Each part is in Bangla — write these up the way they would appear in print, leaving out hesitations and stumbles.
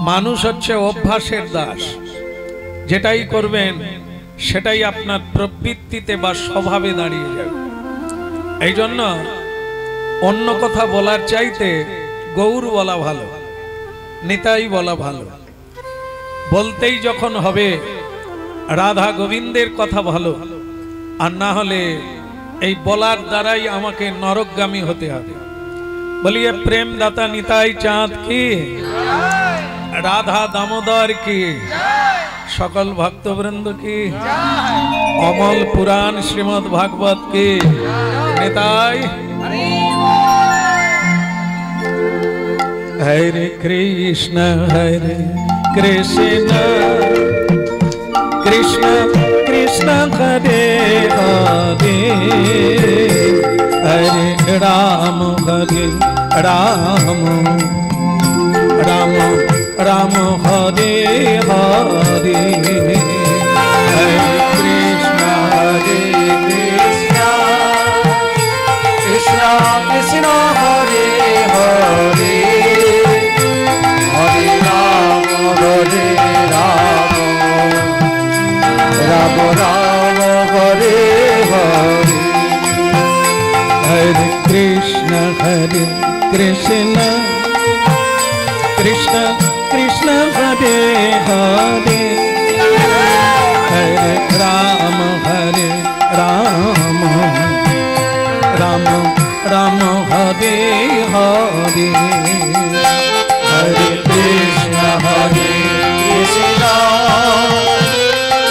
মানুষ হচ্ছে অভ্যাসের দাস। যেটাই করবেন সেটাই আপনার প্রবৃত্তিতে বা স্বভাবে দাঁড়িয়ে যাবে। এই জন্য অন্য কথা বলার চাইতে গৌর বলা ভালো, নিতাই বলা ভালো। বলতেই যখন হবে রাধা গোবিন্দের কথা ভালো, আর না হলে এই বলার দ্বারাই আমাকে নরকগামী হতে হবে। বলিए प्रेम दाता निताई चाँद की, राधा दामोदर की, सकल भक्तवृंद की, अमल पुराण श्रीमद् भागवत की निताई। हरे कृष्ण कृष्ण कृष्ण हरे हरे, हरे राम राम राम राम हरे हरे, हरे कृष्ण कृष्ण कृष्ण हरे हरे, हरे राम राम राम हरे हरे, हरे कृष्ण कृष्ण कृष्ण हरे हरे, हरे राम राम राम हरे हरे, हरे कृष्ण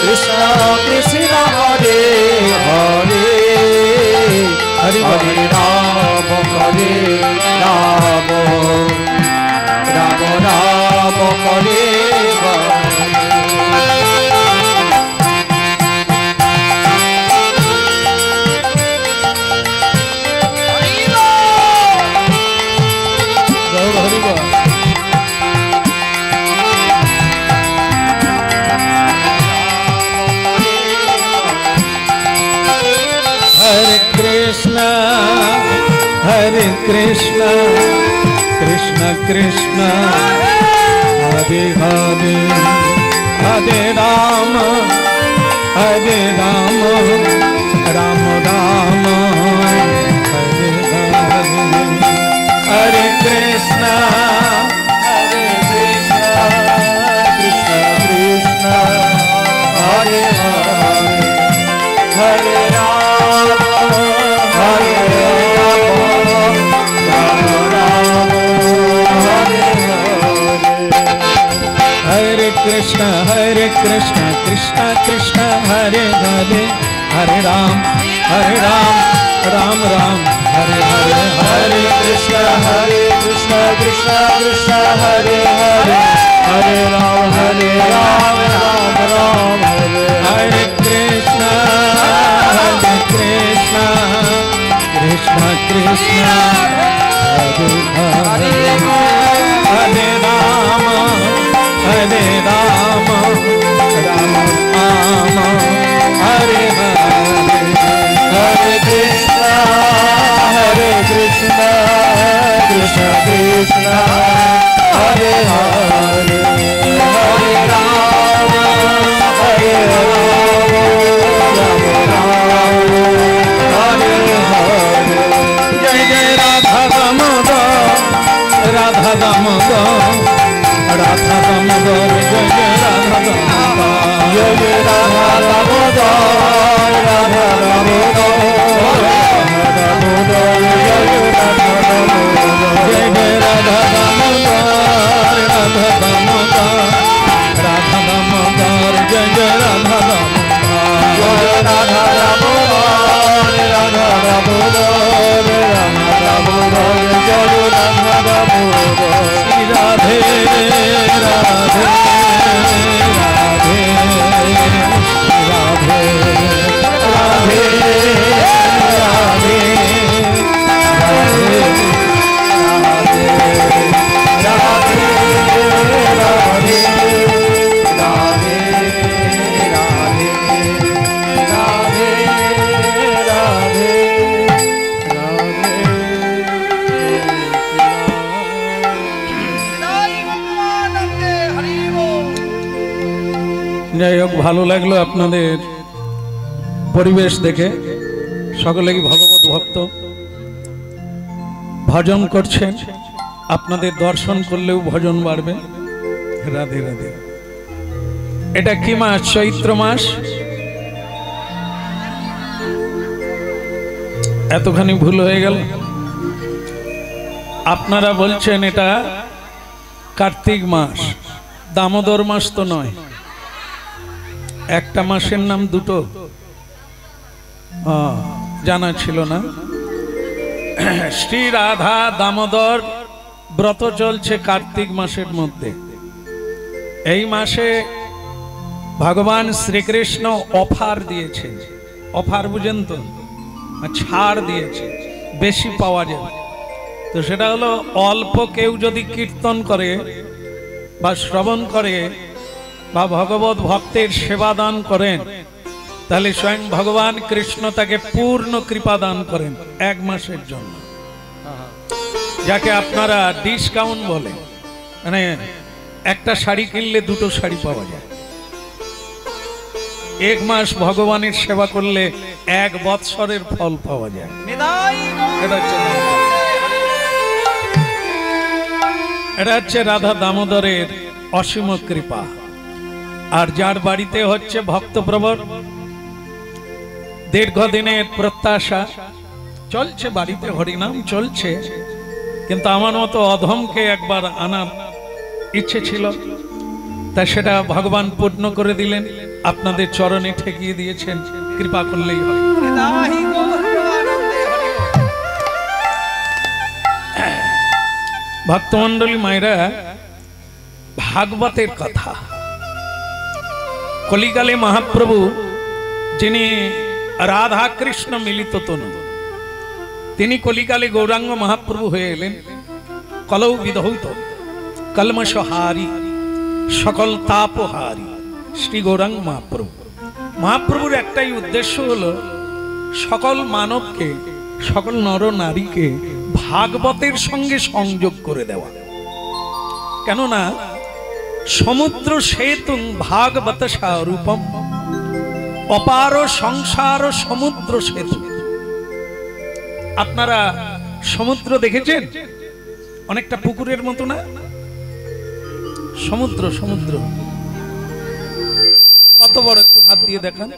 कृष्ण कृष्ण हरे हरे, हरे राम राम राम हरे हरे। हरे कृष्ण कृष्ण कृष्ण हरे हरे, हरे राम राम राम हरे हरे, हरे कृष्ण कृष्ण कृष्ण हरे हरे, हरे राम कृष्ण कृष्ण कृष्ण हरे हरे, हरे राम राम राम हरे हरे, हरे कृष्ण कृष्ण कृष्ण हरे हरे, हरे राम राम राम हरे, हरे कृष्ण कृष्ण कृष्ण कृष्ण हरे हरे, हरे राम राम राम हरे हरे, हरे कृष्ण कृष्ण कृष्ण हरे हरे, हरे राम राम हरे हरे। जय जय राधा दामोदर राधा दामोदर राधा दामोदर, जय जय राधा दामोदर, जय जय राधा दामोदर राधा दामोदर, राधा दामोदर जय जय राधा दामोदर, जय जय राधा दामोदर राधा दामोदर, राधा दामोदर जय जय राधा दामोदर, जय राधा दामोदर राधा दामोदर, राधा दामोदर जय जय राधा दामोदर। श्री राधे राधे राधे राधे राधे राधे যাই হোক, ভালো লাগলো আপনাদের পরিবেশ দেখে। সকলেই ভগবত ভক্ত, ভজন করছেন। আপনাদের দর্শন করলেও ভজন বাড়বে। রাধে রাধে। এটা কি মাস? চৈত্র মাস। এতখানি ভুল হয়ে গেল। আপনারা বলছেন এটা কার্তিক মাস, দামোদর মাস তো নয়। একটা মাসের নাম দুটো, জানা ছিল না। শ্রী রাধা দামোদর ব্রত চলছে কার্তিক মাসের মধ্যে। এই মাসে ভগবান শ্রীকৃষ্ণ অফার দিয়েছে। অফার বুঝেন তো? ছাড় দিয়েছে, বেশি পাওয়া যায়। তো সেটা হলো, অল্প কেউ যদি কীর্তন করে বা শ্রবণ করে বা ভগবত ভক্তের সেবা দান করেন, তাহলে স্বয়ং ভগবান কৃষ্ণ তাকে পূর্ণ কৃপা দান করেন 1 মাসের জন্য, যাকে আপনারা ডিসকাউন্ট বলে। মানে একটা শাড়ি কিনলে 2টো শাড়ি পাওয়া যায়। 1 মাস ভগবানের সেবা করলে 1 বৎসরের ফল পাওয়া যায়। এটা হচ্ছে রাধা দামোদরের অসীম কৃপা। আর যার বাড়িতে হচ্ছে ভক্তপ্রবর, দীর্ঘদিনের প্রত্যাশা, চলছে বাড়িতে হরিনাম চলছে, কিন্তু আমার মতো অধমকে একবার আনার ইচ্ছে ছিল, তা সেটা ভগবান পূর্ণ করে দিলেন। আপনাদের চরণে ঠেকিয়ে দিয়েছেন, কৃপা করলেই হয়। ভক্তমন্ডলী মায়েরা, ভাগবতের কথা। কলিকালে মহাপ্রভু, যিনি রাধা কৃষ্ণ মিলিত তনু, তিনি কলিকালে গৌরাঙ্গ মহাপ্রভু হয়ে এলেন। কলৌ বিধৌত কলমশহারি সকল তাপহারি শ্রী গৌরাঙ্গ মহাপ্রভু। মহাপ্রভুর একটাই উদ্দেশ্য হলো সকল মানবকে, সকল নর নারীকে ভাগবতের সঙ্গে সংযোগ করে দেওয়া। কেননা সমুদ্র সেতু ভাগবত স্বরূপম, অপার সংসার সমুদ্র সেতু। আপনারা সমুদ্র দেখেছেন? অনেকটা পুকুরের মতো না? সমুদ্র, সমুদ্র কত বড়, একটু হাত দিয়ে দেখান।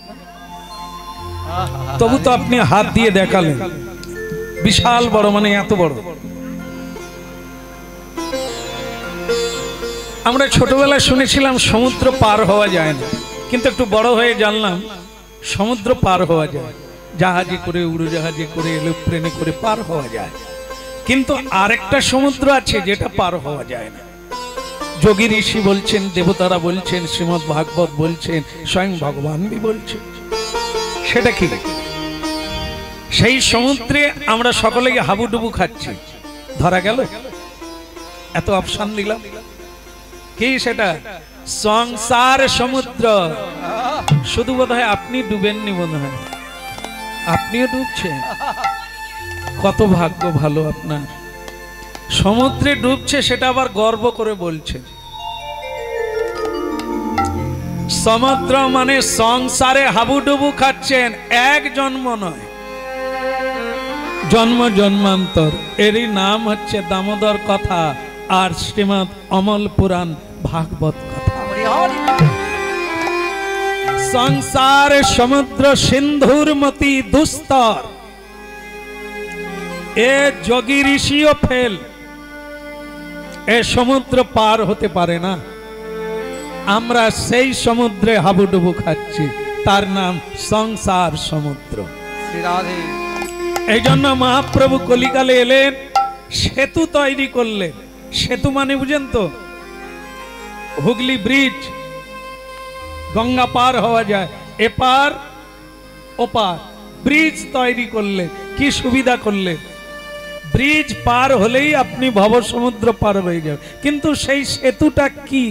তবু তো আপনি হাত দিয়ে দেখালেন, বিশাল বড়, মানে এত বড়। আমরা ছোটবেলায় শুনেছিলাম সমুদ্র পার হওয়া যায় না, কিন্তু একটু বড় হয়ে জানলাম সমুদ্র পার হওয়া যায়। জাহাজে করে, উড়োজাহাজে করে, এরোপ্লেনে করে পার হওয়া যায়। কিন্তু আরেকটা সমুদ্র আছে যেটা পার হওয়া যায় না। যোগী ঋষি বলছেন, দেবতারা বলছেন, শ্রীমদ্ ভাগবত বলছেন, স্বয়ং ভগবান বি বলছেন। সেটা কি? সেই সমুদ্রে আমরা সকলে হাবুডুবু খাচ্ছি, ধরা গেল। এত অপশন দিলাম, কি সেটা? সংসার সমুদ্র। শুধু বোধহয় আপনি ডুবেননি, মনে হয় আপনিও ডুবছেন। কত ভাগ্য ভালো আপনার, সমুদ্রে ডুবছে, সেটা আবার গর্ব করে বলছে। সমুদ্র মানে সংসারে হাবুডুবু খাচ্ছেন, 1 জন্ম নয়, জন্ম জন্মান্তর। এরই নাম হচ্ছে দামোদর কথা আর শ্রীমৎ অমল পুরাণ ভাগবত কথা। সংসার সমুদ্র সিন্ধুর মতি দুস্তর, এ যোগী ঋষিও ফেল, এ সমুদ্র পার হতে পারে না। আমরা সেই সমুদ্রে হাবুডুবু খাচ্ছি, তার নাম সংসার সমুদ্র। এই জন্য মহাপ্রভু কলিকালে এলেন, সেতু তৈরি করলেন। সেতু মানে বুঝেন তো? হুগলি ব্রিজ, গঙ্গা পার হওয়া যায়, এপার ওপার। ব্রিজ তৈরি করলেন, কি সুবিধা করলেন? ব্রিজ পার হলেই আপনি ভব সমুদ্র পার হয়ে যাবেন। কিন্তু সেই সেতুটা কি?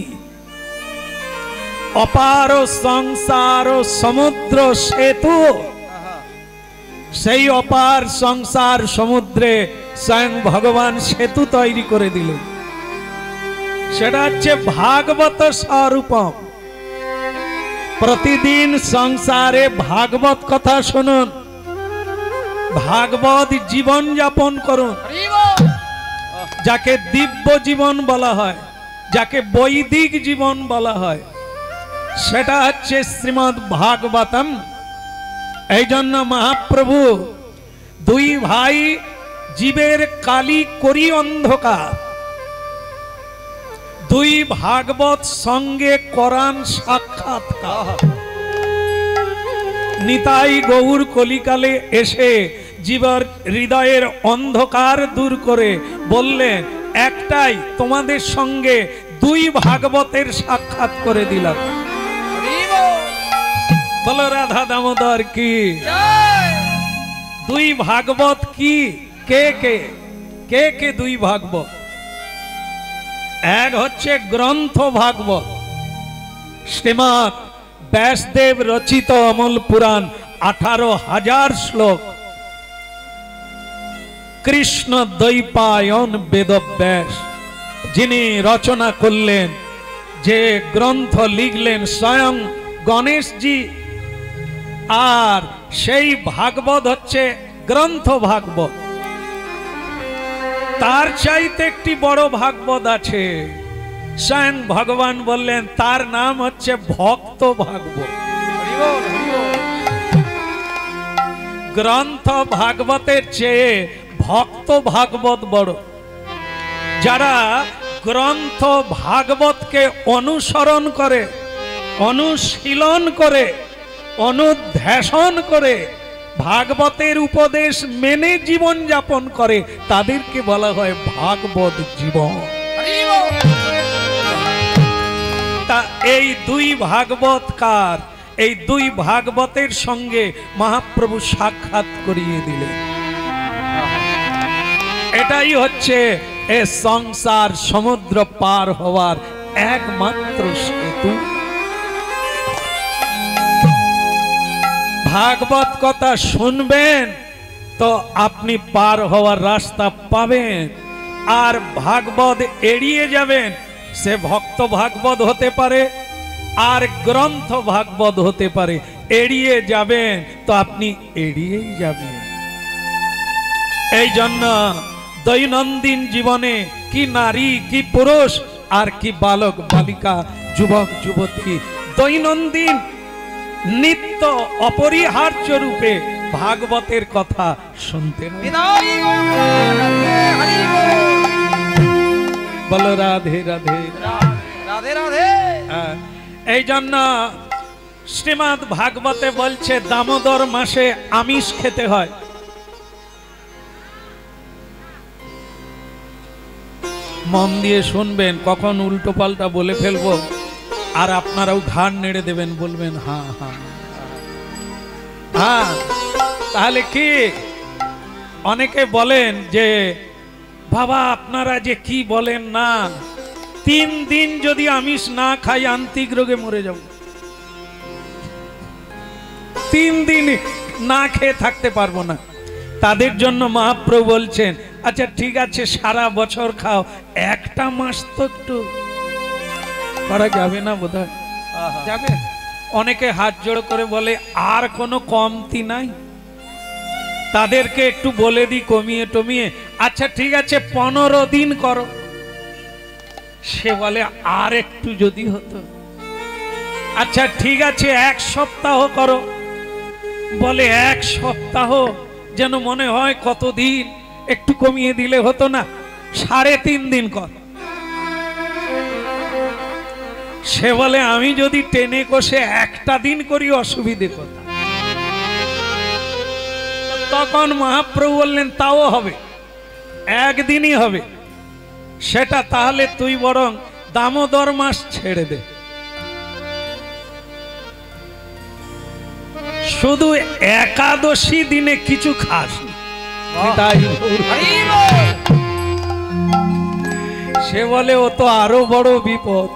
অপার সংসার সমুদ্র সেতু। সেই অপার সংসার সমুদ্রে স্বয়ং ভগবান সেতু তৈরি করে দিলেন। সেটা হচ্ছে ভাগবত স্বরূপম। प्रतिदिन संसारे भागवत कथा शुनुन, भागवत जीवन यापन करुन, जाके दिव्य जीवन बला हय, जाके वैदिक जीवन बला हय, सेटा हच्छे श्रीमद् भागवतम। এই জন্য মহাপ্রভু দুই ভাই জীবের কালি করি অন্ধকার, দুই ভাগবত সঙ্গে কোরআন সাক্ষাৎকার। নিতাই গৌর কলিকালে এসে জীবের হৃদয়ের অন্ধকার দূর করে বললেন, একটাই তোমাদের সঙ্গে দুই ভাগবতের সাক্ষাৎ করে দিলাম। বলো রাধা দামোদর কি। দুই ভাগবত কি, কে কে কে কে দুই ভাগবত? এক হচ্ছে গ্রন্থ ভাগবত, শ্রীমৎ ব্যাসদেব রচিত অমল পুরাণ, 18,000 শ্লোক, কৃষ্ণ দ্বৈপায়ন বেদব্যাস যিনি রচনা করলেন, যে গ্রন্থ লিখলেন স্বয়ং গণেশজি। আর সেই ভাগবত হচ্ছে গ্রন্থ ভাগবত। তার চাইতে একটি বড় ভাগবত আছে, স্বয়ং ভগবান বললেন তার নাম হচ্ছে ভক্ত ভাগবত। গ্রন্থ ভাগবতের চেয়ে ভক্ত ভাগবত বড়। যারা গ্রন্থ ভাগবতকে অনুসরণ করে, অনুশীলন করে, অনুধ্যাসন করে, ভাগবতের উপদেশ মেনে জীবন যাপন করে, তাদেরকে বলা হয় ভাগবত জীবন। তা এই দুই ভাগবতকার, এই দুই ভাগবতের সঙ্গে মহাপ্রভু সাক্ষাৎ করিয়ে দিলেন। এটাই হচ্ছে এ সংসার সমুদ্র পার হওয়ার একমাত্র সেতু। ভাগবত কথা শুনবেন তো আপনি পার হওয়ার রাস্তা পাবেন। আর ভাগবত এড়িয়ে যাবেন, সে ভক্ত ভাগবত হতে পারে আর গ্রন্থ ভাগবত হতে পারে। এড়িয়ে যাবেন তো আপনি এড়িয়েই যাবেন। এই জন্য দৈনন্দিন জীবনে কি নারী, কি পুরুষ, আর কি বালক বালিকা, যুবক যুবতী, দৈনন্দিন নিত্য অপরিহার্য রূপে ভাগবতের কথা শুনতে বলো রাধে রাধে রাধে রাধে। এই জন্য শ্রীমদ্ ভাগবতে বলছে দামোদর মাসে আমিষ খেতে হয়। মন দিয়ে শুনবেন, কখন উল্টো পাল্টা বলে ফেলবো আর আপনারাও ঘাড় নেড়ে দেবেন, বলবেন হ্যাঁ হ্যাঁ হ্যাঁ। তাহলে কি অনেকে বলেন যে বাবা আপনারা যে কি বলেন না, 3 দিন যদি আমিষ না খাই আন্তিক রোগে মরে যাব। 3 দিন না খেয়ে থাকতে পারবো না। তাদের জন্য মহাপ্রভু বলছেন আচ্ছা ঠিক আছে সারা বছর খাও, একটা মাস তো একটু করা যাবে না? বোধহয় যাবে। অনেকে হাত জোড় করে বলে আর কোনো কমতি নাই, তাদেরকে একটু বলে দিই কমিয়ে টমিয়ে, আচ্ছা ঠিক আছে 15 দিন করো। সে বলে আর একটু যদি হতো। আচ্ছা ঠিক আছে 1 সপ্তাহ করো, বলে 1 সপ্তাহ যেন মনে হয় কতদিন, একটু কমিয়ে দিলে হতো না? 3.5 দিন কর। সে বলে আমি যদি টেনে কষে একটা দিন করি অসুবিধে কথা। তখন মহাপ্রভু বললেন তাও হবে, একদিনই হবে। সেটা তাহলে তুই বরং দামোদর মাস ছেড়ে দে, শুধু একাদশী দিনে কিছু খাস না। সে বলে ও তো আরো বড় বিপদ,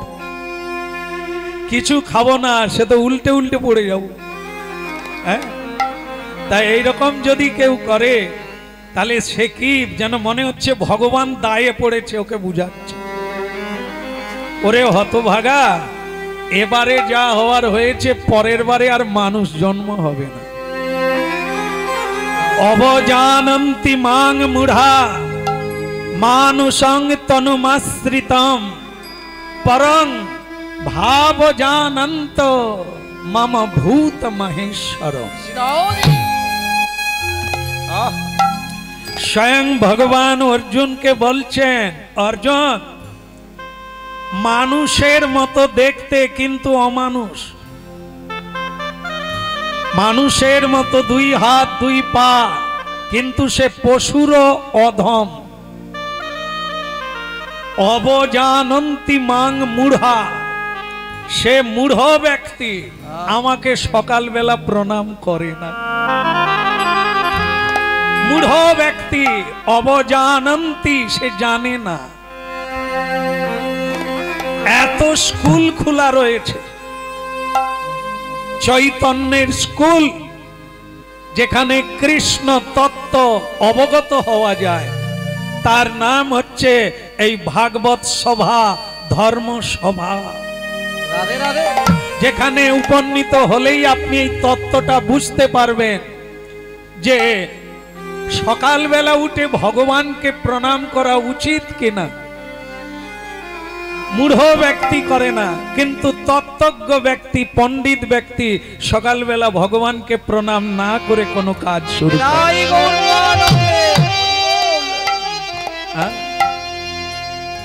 কিছু খাবো না, সে তো উল্টে উল্টে পড়ে যাব। হ্যাঁ, তাই এইরকম যদি কেউ করে তাহলে সে কি যেন মনে হচ্ছে ভগবান দায়ে পড়েছে, ওকে বুঝাচ্ছে ওরে হতভাগা এবারে যা হওয়ার হয়েছে পরের বারে আর মানুষ জন্ম হবে না। অবজানন্তি মাং মূঢ়া মানুষং তনুমাশ্রিতম পরং ভাব জানন্ত মম ভূত মহেশ্বর। স্বয়ং ভগবান অর্জুনকে বলছেন, অর্জুন মানুষের মতো দেখতে কিন্তু অমানুষ, মানুষের মতো 2 হাত 2 পা কিন্তু সে পশুরও অধম। অবজানন্তি মাং মূঢ়া, সে মূঢ় ব্যক্তি আমাকে সকালবেলা প্রণাম করে না। মূঢ় ব্যক্তি অবজানন্তি, সে জানে না। এত স্কুল খোলা রয়েছে, চৈতন্যের স্কুল, যেখানে কৃষ্ণ তত্ত্ব অবগত হওয়া যায়, তার নাম হচ্ছে এই ভাগবত সভা, ধর্ম সভা। যেখানে উপনীত হলেই আপনি এই তত্ত্বটা বুঝতে পারবেন যে সকালবেলা উঠে ভগবানকে প্রণাম করা উচিত কিনা। মূঢ় ব্যক্তি করে না, কিন্তু তত্ত্বজ্ঞ ব্যক্তি, পণ্ডিত ব্যক্তি সকালবেলা ভগবানকে প্রণাম না করে কোনো কাজ শুরু করে।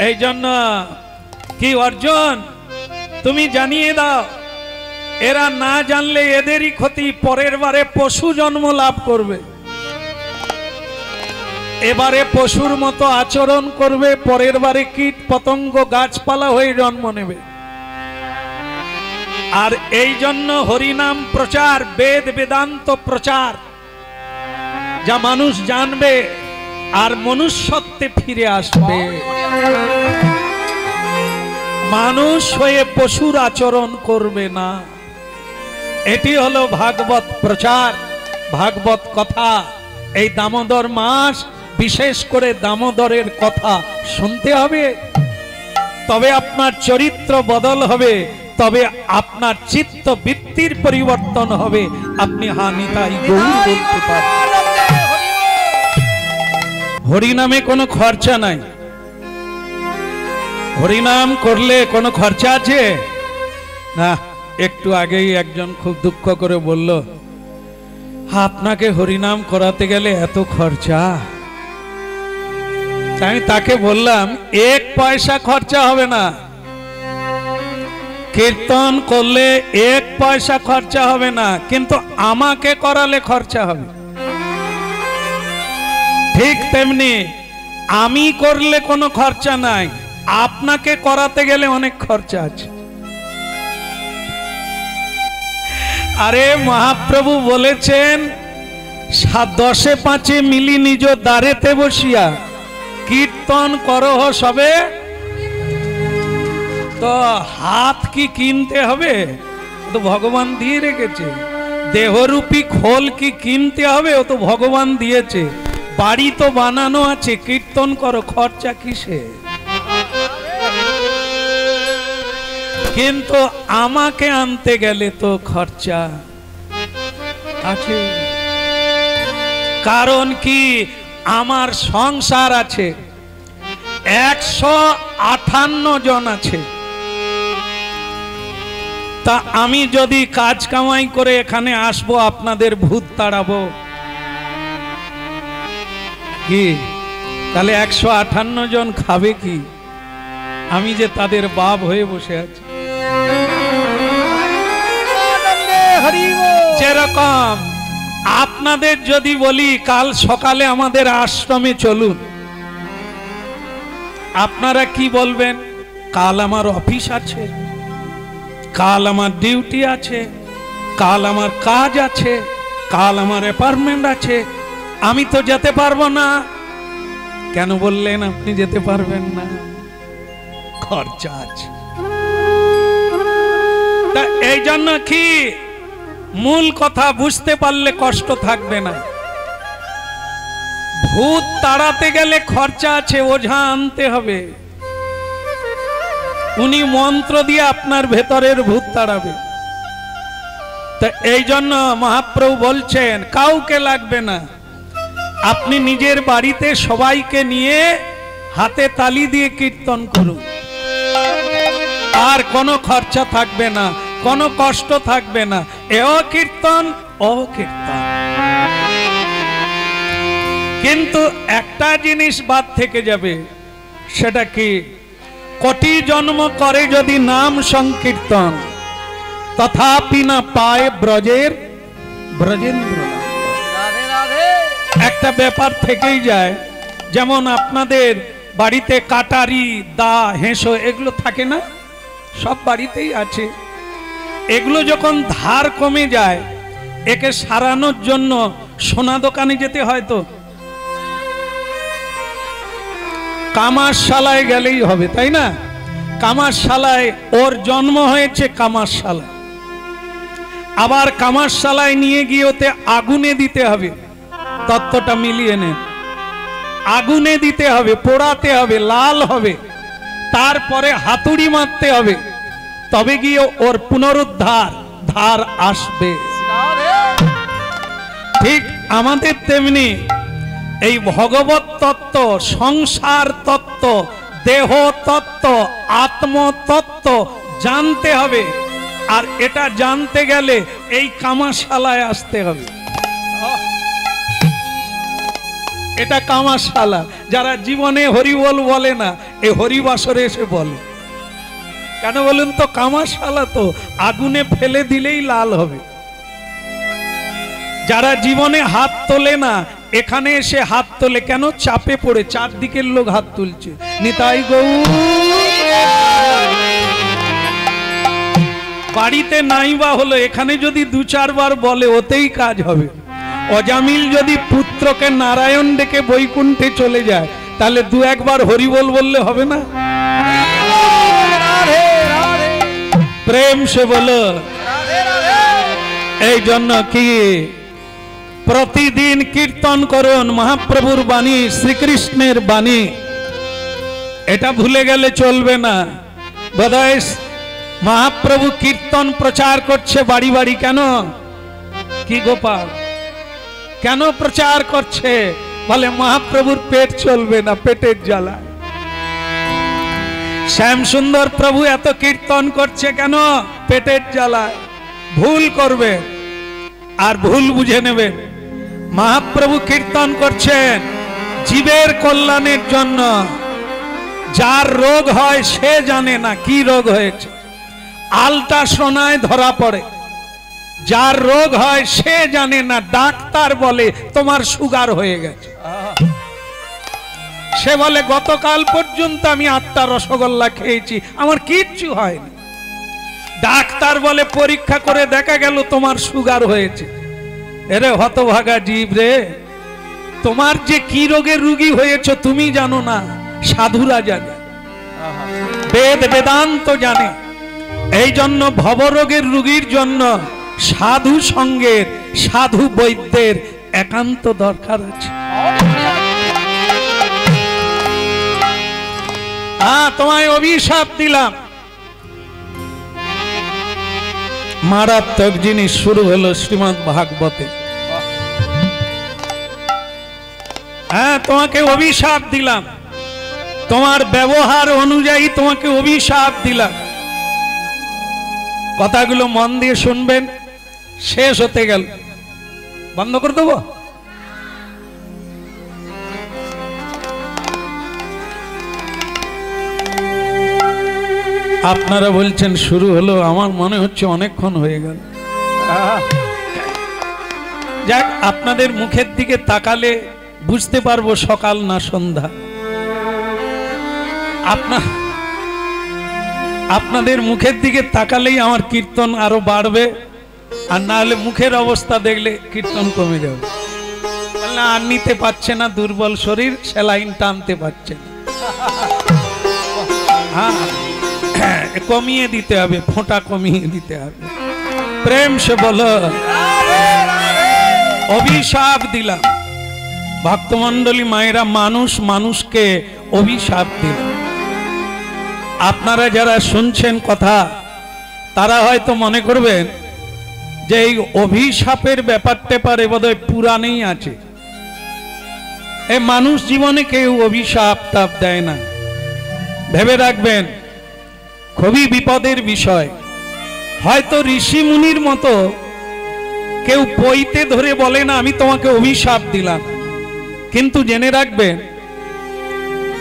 এই জন্য কি অর্জুন তুমি জানিয়ে দাও, এরা না জানলে এদেরই ক্ষতি, পরের বারে পশু জন্ম লাভ করবে। এবারে পশুর মতো আচরণ করবে, পরের বারে কীট পতঙ্গ গাছপালা হয়ে জন্ম নেবে। আর এই জন্য হরিনাম প্রচার, বেদ বেদান্ত প্রচার, যা মানুষ জানবে আর মনুষ্যত্বে ফিরে আসবে। মানুষ হয়ে পশুর আচরণ করবে না। এটি হলো ভাগবত প্রচার, ভাগবত কথা। এই দামোদর মাস বিশেষ করে দামোদরের কথা শুনতে হবে, তবে আপনার চরিত্র বদল হবে, তবে আপনার চিত্ত বৃত্তির পরিবর্তন হবে, আপনি হানিতাই গৌর বলতে পারবেন। হরিনামে কোনো খরচা নাই। হরিনাম করলে কোনো খরচা আছে না। একটু আগেই একজন খুব দুঃখ করে বলল, আপনাকে হরিনাম করাতে গেলে এত খরচা। আমি তাকে বললাম 1 পয়সা খরচা হবে না, কীর্তন করলে 1 পয়সা খরচা হবে না, কিন্তু আমাকে করালে খরচা হবে। ঠিক তেমনি আমি করলে কোনো খরচা নাই, আপনাকে করাতে গেলে অনেক খরচা আছে। আরে মহাপ্রভু বলেছেন, 10 5 মিলি নিজ দ্বারেতে বসিয়া কীর্তন করহ সবে। তো হাত কি কিনতে হবে? তো ভগবান দিয়ে রেখেছে। দেহরূপী খোল কি কিনতে হবে? ও তো ভগবান দিয়েছে। বাড়ি তো বানানো আছে, কীর্তন করো, খরচা কিসে? কিন্তু আমাকে আনতে গেলে তো খরচা আছে। কারণ কি, আমার সংসার আছে, 158 জন আছে। তা আমি যদি কাজ কামাই করে এখানে আসবো, আপনাদের ভূত তাড়াবো কি? তাহলে 158 জন খাবে কি? আমি যে তাদের বাপ হয়ে বসে আছি। যেরকম আপনাদের যদি বলি কাল সকালে আমাদের আশ্রমে চলুন, আপনারা কি বলবেন? কাল আমার অফিস আছে, কাল আমার ডিউটি আছে, কাল আমার কাজ আছে, কাল আমার অ্যাপার্টমেন্ট আছে, আমি তো যেতে পারবো না। কেন বললেন আপনি যেতে পারবেন না? খরচা আছে। তা এই জন্য কি, মূল কথা বুঝতে পারলে কষ্ট থাকবে না। ভূত তাড়াতে গেলে খরচা আছে, ওঝা আনতে হবে। উনি মন্ত্র দিয়ে আপনার ভেতরের ভূত তাড়াবে। তো এই জন্য মহাপ্রভু বলছেন কাউকে লাগবে না, আপনি নিজের বাড়িতে সবাইকে নিয়ে হাতে তালি দিয়ে কীর্তন করুন, আর কোনো খরচা থাকবে না, কোনো কষ্ট থাকবে না, এও কীর্তন ও কীর্তন। কিন্তু একটা জিনিস বাদ থেকে যাবে, সেটা কি? কোটি জন্ম করে যদি নাম সংকীর্তন, তথাপি না পায় ব্রজের ব্রজেন্দ্র। একটা ব্যাপার থেকেই যায়, যেমন আপনাদের বাড়িতে কাটারি, দা, হেঁসো এগুলো থাকে না? সব বাড়িতেই আছে। এগুলো যখন ধার কমে যায়, একে সারানোর জন্য সোনা দোকানে যেতে হয়, তো কামারশালায় গেলেই হবে, তাই না? কামারশালায় ওর জন্ম হয়েছে কামারশালা, আবার কামারশালায় নিয়ে গিয়ে ওতে আগুনে দিতে হবে। তত্ত্বটা মিলিয়ে নেন, আগুনে দিতে হবে, পোড়াতে হবে, লাল হবে, তারপরে হাতুড়ি মারতে হবে, তবে গিয়ে ওর পুনরুদ্ধার ধার আসবে। ঠিক আমাদের তেমনি এই ভগবত তত্ত্ব, সংসার তত্ত্ব, দেহ তত্ত্ব, আত্মতত্ত্ব জানতে হবে। আর এটা জানতে গেলে এই কামারশালায় আসতে হবে। এটা কামারশালা। যারা জীবনে হরিবল বলে না, এই হরিবাসরে এসে বলে। কেন বলুন তো? কামারশালা তো আগুনে ফেলে দিলেই লাল হবে। যারা জীবনে হাত তোলে না, এখানে এসে হাত তোলে কেন? চাপে পড়ে চারদিকের লোক হাত তুলছে, নিতাই গৌর। বাড়িতে নাইবা হলো, এখানে যদি দু চারবার বলে ওতেই কাজ হবে। অজামিল যদি পুত্রকে নারায়ণ ডেকে বৈকুণ্ঠে চলে যায়, তাহলে দু একবার হরিবল বললে হবে না? প্রেম সে বলো। এই জন্য কি প্রতিদিন কীর্তন করুন মহাপ্রভুর বাণী, শ্রীকৃষ্ণের বাণী। এটা ভুলে গেলে চলবে না। বোধহয় মহাপ্রভু কীর্তন প্রচার করছে বাড়ি বাড়ি। কেন? কি গোপাল, কেন প্রচার করছে? বলে মহাপ্রভুর পেট চলবে না, পেটের জ্বালা। শ্যাম সুন্দর প্রভু এত কীর্তন করছে কেন? পেটের জ্বালায়। ভুল করবে আর ভুল বুঝে নেবে। মহাপ্রভু কীর্তন করছেন জীবের কল্যাণের জন্য। যার রোগ হয় সে জানে না কি রোগ হয়েছে, আল্ট্রাসোনায় ধরা পড়ে। যার রোগ হয় সে জানে না, ডাক্তার বলে তোমার সুগার হয়ে গেছে। সে বলে গতকাল পর্যন্ত আমি 8টা রসগোল্লা খেয়েছি, আমার কিচ্ছু হয়নি। ডাক্তার বলে পরীক্ষা করে দেখা গেল তোমার সুগার হয়েছে। এরে হতভাগা জীব রে, তোমার যে কি রোগের রোগী হয়েছ তুমি জানো না, সাধুরা জানে, বেদ বেদান্ত জানে। এই জন্য ভবরোগের রোগীর জন্য সাধু সঙ্গের, সাধু বৈদ্যের একান্ত দরকার আছে। তোমায় অভিশাপ দিলাম। মারাত্মক জিনিস শুরু হলো শ্রীমদ্ ভাগবতে। তোমাকে অভিশাপ দিলাম, তোমার ব্যবহার অনুযায়ী তোমাকে অভিশাপ দিলাম। কথাগুলো মন দিয়ে শুনবেন। শেষ হতে গেল, বন্ধ করে দেবো। আপনারা বলছেন শুরু হলো, আমার মনে হচ্ছে অনেকক্ষণ হয়ে গেল। যাক, আপনাদের মুখের দিকে তাকালে বুঝতে পারবো সকাল না সন্ধ্যা। আপনাদের মুখের দিকে তাকালেই আমার কীর্তন আরো বাড়বে, আর না হলে মুখের অবস্থা দেখলে কীর্তন কমে যাবে। আর নিতে পারছে না, দুর্বল শরীর, স্যালাইন টানতে পারছে না। হ্যাঁ, কমিয়ে দিতে হবে, ফোঁটা কমিয়ে দিতে হবে। প্রেম সে বলো। অভিশাপ দিলাম ভক্তমণ্ডলী মায়েরা, মানুষ মানুষকে অভিশাপ দিল। আপনারা যারা শুনছেন কথা তারা হয়তো মনে করবেন যে এই অভিশাপের ব্যাপারটা পারে বোধহয় পুরাণেই আছে। এই মানুষ জীবনে কেউ অভিশাপ তাপ দেয় না। ভেবে রাখবেন খুবই বিপদের বিষয়। হয়তো ঋষি মুনির মতো কেউ বইতে ধরে বলে না আমি তোমাকে অভিশাপ দিলাম, কিন্তু জেনে রাখবেন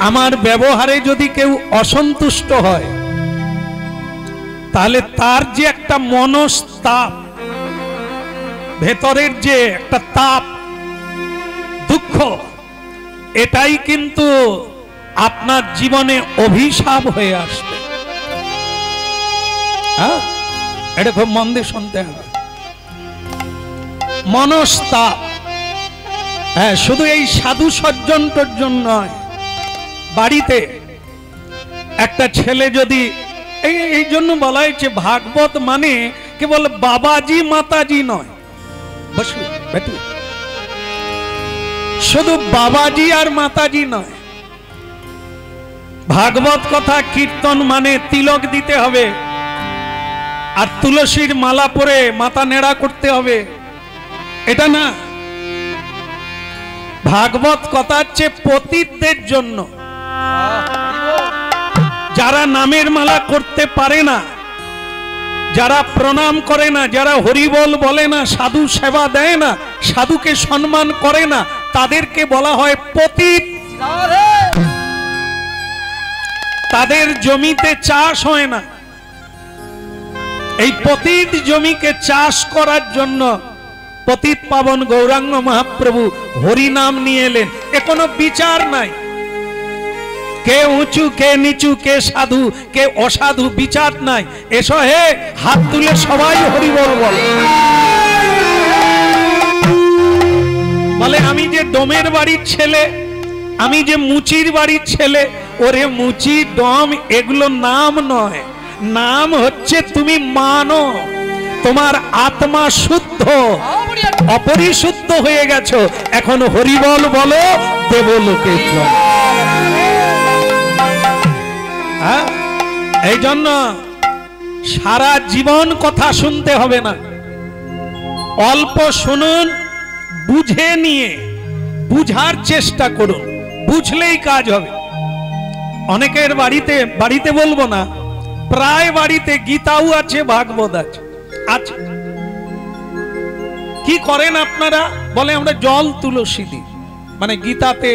আমার ব্যবহারে যদি কেউ অসন্তুষ্ট হয় তাহলে তার যে একটা মনস্তাপ, ভেতরের যে একটা তাপ, দুঃখ, এটাই কিন্তু আপনার জীবনে অভিশাপ হয়ে আসবে। এটা খুব মন দিয়ে শুনতে হবে। মনস্তাপ, হ্যাঁ, শুধু এই সাধু সজ্জন টজ্জন নয়, বাড়িতে একটা ছেলে যদি, এই জন্য বলা হয়েছে ভাগবত মানে কেবল বাবাজি মাতাজি নয়, শুধু বাবাজি আর মাতাজি নয়। ভাগবত কথা কীর্তন মানে তিলক দিতে হবে আর তুলসীর মালা পরে মাথা নেড়া করতে হবে, এটা না। ভাগবত কথা হচ্ছে পতিতদের জন্য, যারা নামের মালা করতে পারে না, যারা প্রণাম করে না, যারা হরিবল বলে না, সাধু সেবা দেয় না, সাধুকে সম্মান করে না, তাদেরকে বলা হয় পতিত। তাদের জমিতে চাষ হয় না। এই পতিত জমিকে চাষ করার জন্য পতিত পাবন গৌরাঙ্গ মহাপ্রভু হরি নাম নিয়ে এলেন। এ কোনো বিচার নাই, কে উঁচু কে নিচু, কে সাধু কে অসাধু, বিচার নাই। এসো হে, হাত তুলে সবাই হরিবল বলে। বলে আমি যে ডোমের বাড়ির ছেলে, আমি যে মুচির বাড়ির ছেলে। ওরে মুচি ডম এগুলো নাম নয়, নাম হচ্ছে তুমি মানো তোমার আত্মা শুদ্ধ, অপরিশুদ্ধ হয়ে গেছো, এখন হরিবল বলো, দেবলোকে চলো। এই জন্য সারা জীবন কথা শুনতে হবে না, অল্প শুনুন, বুঝে নিয়ে বুঝার চেষ্টা করুন, বুঝলেই কাজ হবে। অনেকের বাড়িতে বলবো না, প্রায় বাড়িতে গীতাও আছে, ভাগবত আছে। কি করেন আপনারা? বলে আমরা জল তুলসী দিই, মানে গীতাতে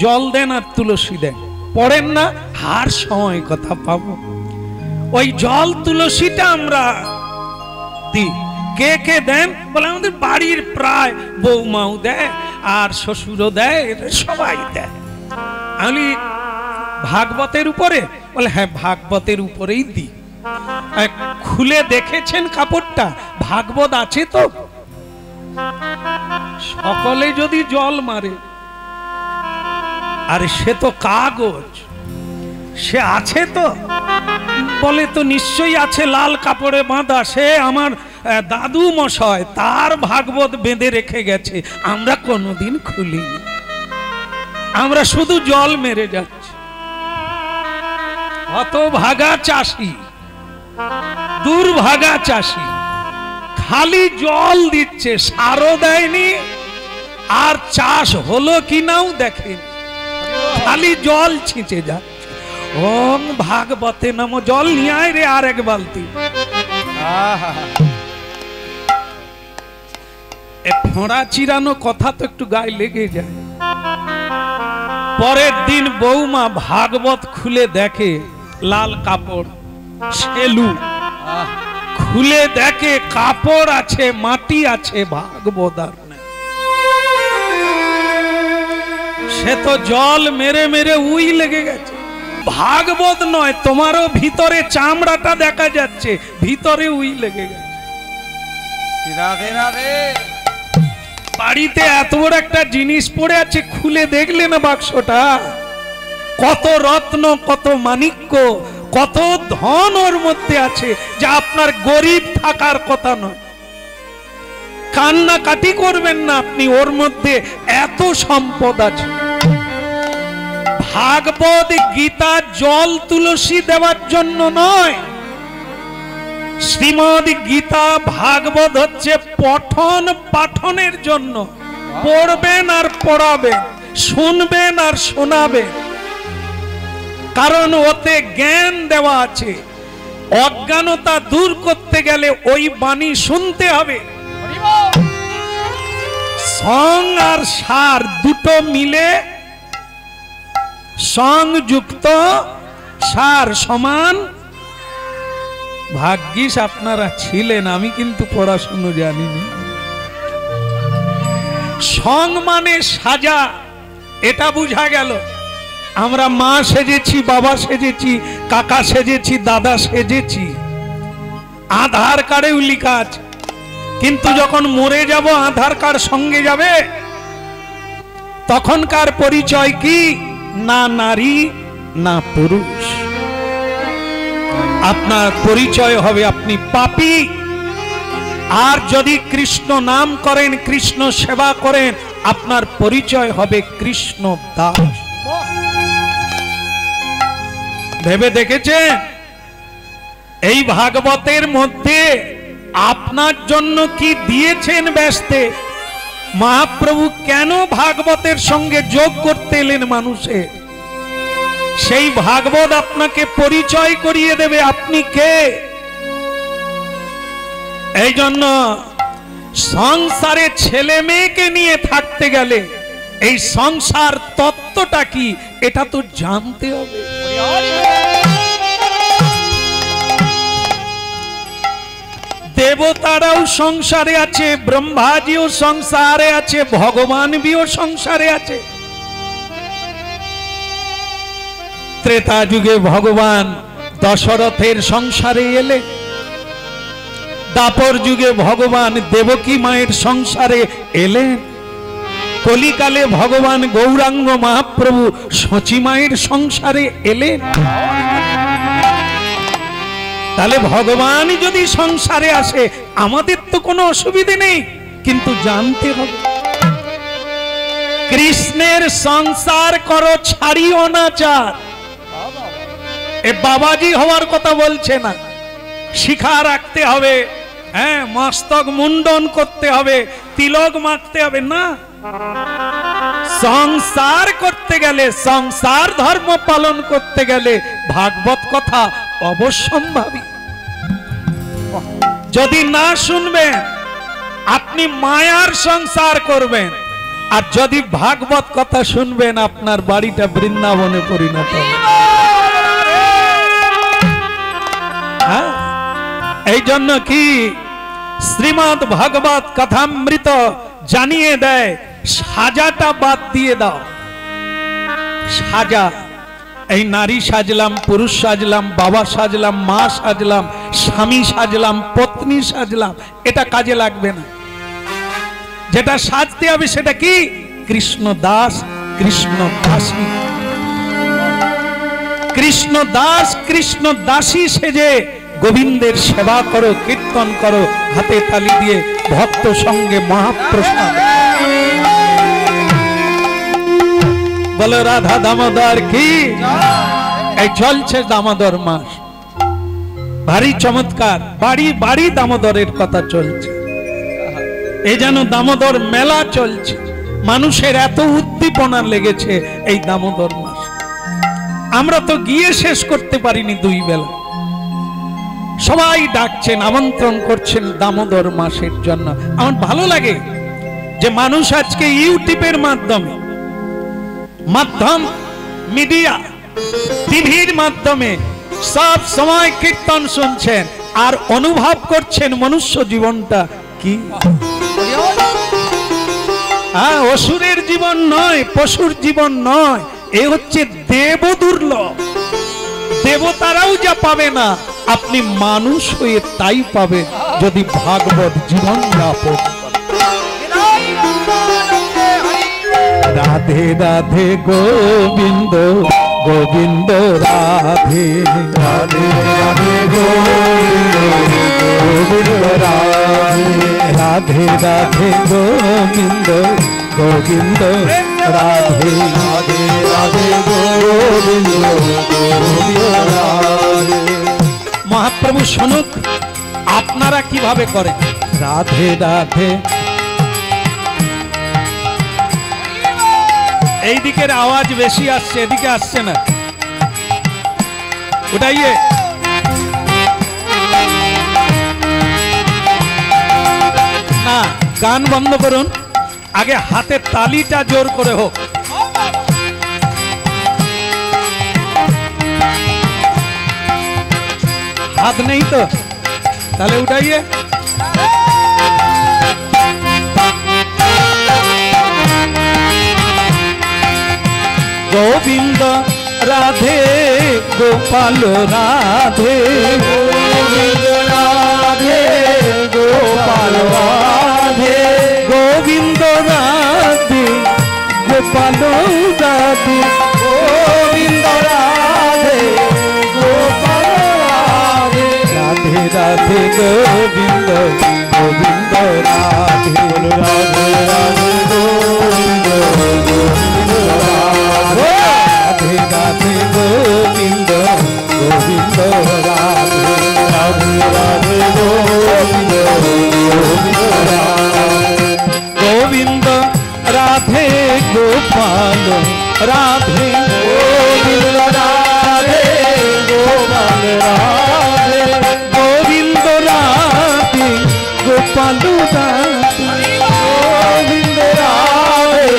জল দেন আর তুলসী দেন, পড়েন না? হার সময় কথা পাবো, ওই জল তুলসীটা আমরা দিই। কে কে দেন? বলে আমাদের বাড়ির প্রায় বৌমাও দেয় আর শ্বশুরও দেয়, সবাই দেয়। আমি ভাগবতের উপরে? বলে হ্যাঁ, ভাগবতের উপরেই দিই। খুলে দেখেছেন কাপড়টা, ভাগবত আছে তো? সকলে যদি জল মারে, আর সে তো কাগজ, সে আছে তো? বলে তো নিশ্চয়ই আছে, লাল কাপড়ে বাঁধা। সে আমার দাদু মশাই, তার ভাগবত বেঁধে রেখে গেছে, আমরা কোনোদিন খুলিনি, আমরা শুধু জল মেরে যাচ্ছি। অত ভাগা চাষি, দুর্ভাগা চাষি, খালি জল দিচ্ছে, সারও দেয়নি, আর চাষ হলো কিনাও দেখেনি, খালি জল ছিঁচে যাচ্ছে। ওম ভাগবতে নমো, জল নিয়ে আয় রে আর এক বালতি। ফোঁড়া চিরানো কথা তো একটু গায়ে লেগে যায়। পরের দিন বৌমা ভাগবত খুলে দেখে, লাল কাপড়, সেলু খুলে দেখে কাপড় আছে, মাটি আছে, ভাগবত আর নেই। সে তো জল মেরে মেরে উই লেগে গেছে। ভাগবত নয়, তোমারও ভিতরে চামড়াটা দেখা যাচ্ছে, ভিতরে উই লেগে গেছে। রাধে রাধে। বাড়িতে এত বড় একটা জিনিস পড়ে আছে, খুলে দেখলে না বাক্সটা? কত রত্ন, কত মাণিক্য, কত ধন ওর মধ্যে আছে, যা আপনার গরিব থাকার কথা নয়। কান্নাকাটি করবেন না আপনি, ওর মধ্যে এত সম্পদ আছে। ভাগবত গীতা জল তুলসী দেওয়ার জন্য নয়। শ্রীমদ গীতা ভাগবত হচ্ছে পঠন পাঠনের জন্য। পড়বেন আর পড়াবেন, শুনবেন আর শোনাবেন, কারণ ওতে জ্ঞান দেওয়া আছে। অজ্ঞানতা দূর করতে গেলে ওই বাণী শুনতে হবে। সং আর সার দুটো মিলে সংযুক্ত সার সমান। ভাগ্যিস আপনারা ছিলেন, আমি কিন্তু পড়াশুনো জানিনি। সং মানে সাজা, এটা বুঝা গেল। আমরা মা সেজেছি, বাবা সেজেছি, কাকা সেজেছি, দাদা সেজেছি, আধার কার্ডেও লেখা আছে। কিন্তু যখন মরে যাব আধার কার্ড সঙ্গে যাবে। তখনকার পরিচয় কি? না নারী না পুরুষ। আপনার পরিচয় হবে আপনি পাপী। আর যদি কৃষ্ণ নাম করেন, কৃষ্ণ সেবা করেন, আপনার পরিচয় হবে কৃষ্ণ দাস। ভেবে দেখেছেন এই ভাগবতের মধ্যে আপনার জন্য কি দিয়েছেন ব্যস্তে? মহাপ্রভু কেন ভাগবতের সঙ্গে যোগ করতে এলেন মানুষের? সেই ভাগবত আপনাকে পরিচয় করিয়ে দেবে আপনি কে। এই জন্য সংসারে ছেলে মেয়েকে নিয়ে থাকতে গেলে এই সংসার তত্ত্বটা কি এটা তো জানতে হবে। দেবতারাও সংসারে আছে, ব্রহ্মাজিও সংসারে আছে, ভগবান বিও সংসারে আছে। ত্রেতা যুগে ভগবান দশরথের সংসারে এলে, দাপর যুগে ভগবান দেবকী মায়ের সংসারে এলেন, কলিকালে ভগবান গৌরাঙ্গ মহাপ্রভু সচী মায়ের সংসারে এলেন। তাহলে ভগবান যদি সংসারে আসে আমাদের তো কোনো অসুবিধে নেই, কিন্তু জানতে হবে কৃষ্ণের সংসার করো ছাড়িও না চার। এ বাবাজি হওয়ার কথা বলছে না, শিখা রাখতে হবে, হ্যাঁ মস্তক মুন্ডন করতে হবে, তিলক মাখতে হবে না। সংসার করতে গেলে, সংসার ধর্ম পালন করতে গেলে ভাগবত কথা অবশ্যম্ভাবী। যদি না শুনবেন আপনি মায়ার সংসার করবেন, আর যদি ভাগবত কথা শুনবেন আপনার বাড়িটা বৃন্দাবনে পরিণত হবে। এই জন্য কি শ্রীমদ্ ভাগবত কথামৃত জানিয়ে দেয় সাজাটা বাদ দিয়ে দাও। সাজা, এই নারী সাজলাম, পুরুষ সাজলাম, বাবা সাজলাম, মা সাজলাম, স্বামী সাজলাম, পত্নী সাজলাম, এটা কাজে লাগবে না। যেটা সাজতে হবে সেটা কি? কৃষ্ণ দাস, কৃষ্ণ দাসী। কৃষ্ণ দাস, কৃষ্ণ দাসী সেজে গোবিন্দের সেবা করো, কীর্তন করো, হাতে তালি দিয়ে ভক্ত সঙ্গে মহাপ্রসাদ। বলো রাধা দামোদর কি? এই চলছে দামোদর মাস, ভারী চমৎকার। বাড়ি বাড়ি দামোদরের কথা চলছে। এই যেন দামোদর মেলা চলছে, মানুষের এত উদ্দীপনা লেগেছে এই দামোদর মাস। আমরা তো গিয়ে শেষ করতে পারিনি, দুই বেলা সবাই ডাকছেন, আমন্ত্রণ করছেন দামোদর মাসের জন্য। আমার ভালো লাগে যে মানুষ আজকে ইউটিউবের মাধ্যমে, মিডিয়া, টিভির মাধ্যমে সব সময় কীর্তন শুনছেন আর অনুভব করছেন মনুষ্য জীবনটা কি। অসুরের জীবন নয়, পশুর জীবন নয়, এ হচ্ছে দেব দুর্লভ। দেবতারাও যা পাবে না আপনি মানুষ হয়ে তাই পাবে যদি ভাগবত জীবন যাপন। রাধে রাধে গোবিন্দ গোবিন্দ রাধে, রাধে রাধে গোবিন্দ গোবিন্দ রাধে, রাধে রাধে গোবিন্দ গোবিন্দ রাধে, রাধে রাধে গোবিন্দ মহাপ্রভু শুনুক আপনারা কিভাবে করেন। রাধে রাধে। এই দিকের আওয়াজ বেশি আসছে, এদিকে আসছে না। উঠাইয়ে না, গান বন্ধ করুন, আগে হাতে তালিটা জোর করে হোক। হাত নেই তো, তাহলে উঠাইয়ে। গোবিন্দ রাধে গোপাল রাধে, গোবিন্দ রাধে গোপাল রাধে, গোবিন্দ রাধে গোপাল রাধে, গোবিন্দ রাধে গোপাল রাধে, রাধে রাধে গোবিন্দ গোবিন্দ রাধে, রাধে রাধে গোবিন্দ গোবিন্দ রাধে, রাধে রাধে গোবিন্দ গোবিন্দ রাধে, রাধে রাধে গোবিন্দ গোবিন্দ রাধে, গোবিন্দ রাধে গোপাল রাধে, গোবিন্দ রাধে গোপাল রাধে, গোবিন্দ রাধে গোপাল রাধে, গোবিন্দ রাধে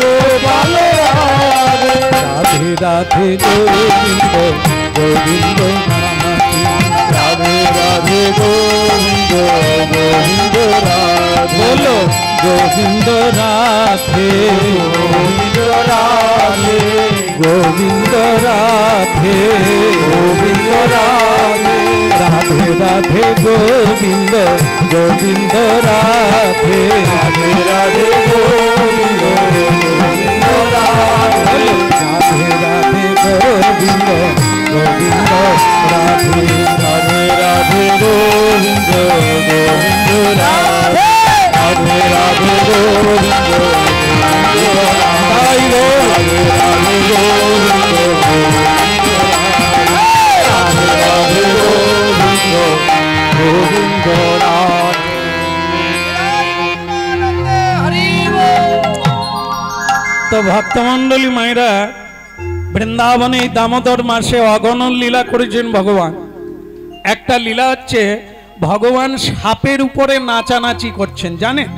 গোপাল রাধে, রাধে রাধে গোবিন্দ গোবিন্দ রাধে, রাধে গোবিন্দ গোবিন্দ রাধে, বলো গোবিন্দ রাধে গোবিন্দ রাধে, গোবিন্দ রাধে গোবিন্দ রাধে, রাধে রাধে গোবিন্দ গোবিন্দ রাধে, রাধে রাধে গোবিন্দ গোবিন্দ রাধে, রাধে রাধে গোবিন্দ গোবিন্দ রাধে, রাধে রাধে গোবিন্দ গোবিন্দ রাধে, রাধে রাধে গোবিন্দ গোবিন্দ রাধে, রাধে রাধে গোবিন্দ রাধে, রাধে গোবিন্দ গোবিন্দ রাধে। তো ভক্তমন্ডলী মায়েরা, বৃন্দাবনে এই দামোদর মাসে অগণন লীলা করেছেন ভগবান। একটা লীলা হচ্ছে ভগবান সাপের উপরে নাচানাচি করছেন, জানেন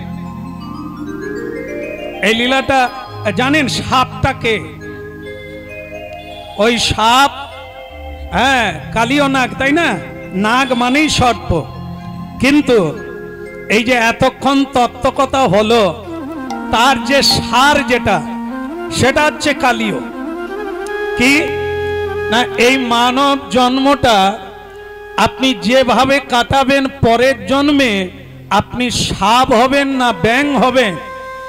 এই লীলাটা? জানেন সাপটাকে? ওই সাপ, হ্যাঁ, কালীয় নাগ, তাই না? নাগ মানেই সর্প, কিন্তু এই যে এতক্ষণ তত্ত্বকথা হলো, তার যে সার যেটা, সেটা হচ্ছে কালীয়। কি না, এই মানব জন্মটা আপনি যেভাবে কাটাবেন, পরের জন্মে আপনি সাপ হবেন না ব্যাঙ হবেন,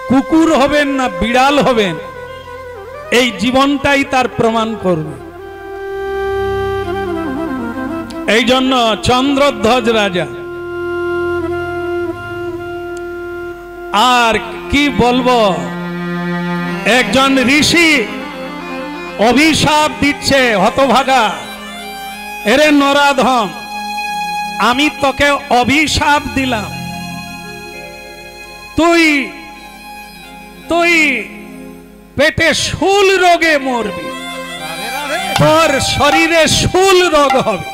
কুকুর হবেন না বিড়াল হবেন, এই জীবনটাই তার প্রমাণ করবে। এই জন্য চন্দ্রধ্বজ রাজা, আর কি বলবো, একজন ঋষি অভিশাপ দিচ্ছে, হতভাগা, এরে নরাধম, আমি তোকে অভিশাপ দিলাম, তুই তুই পেটে শূল রোগে মরবি, তোর শরীরে শূল রোগ হবে।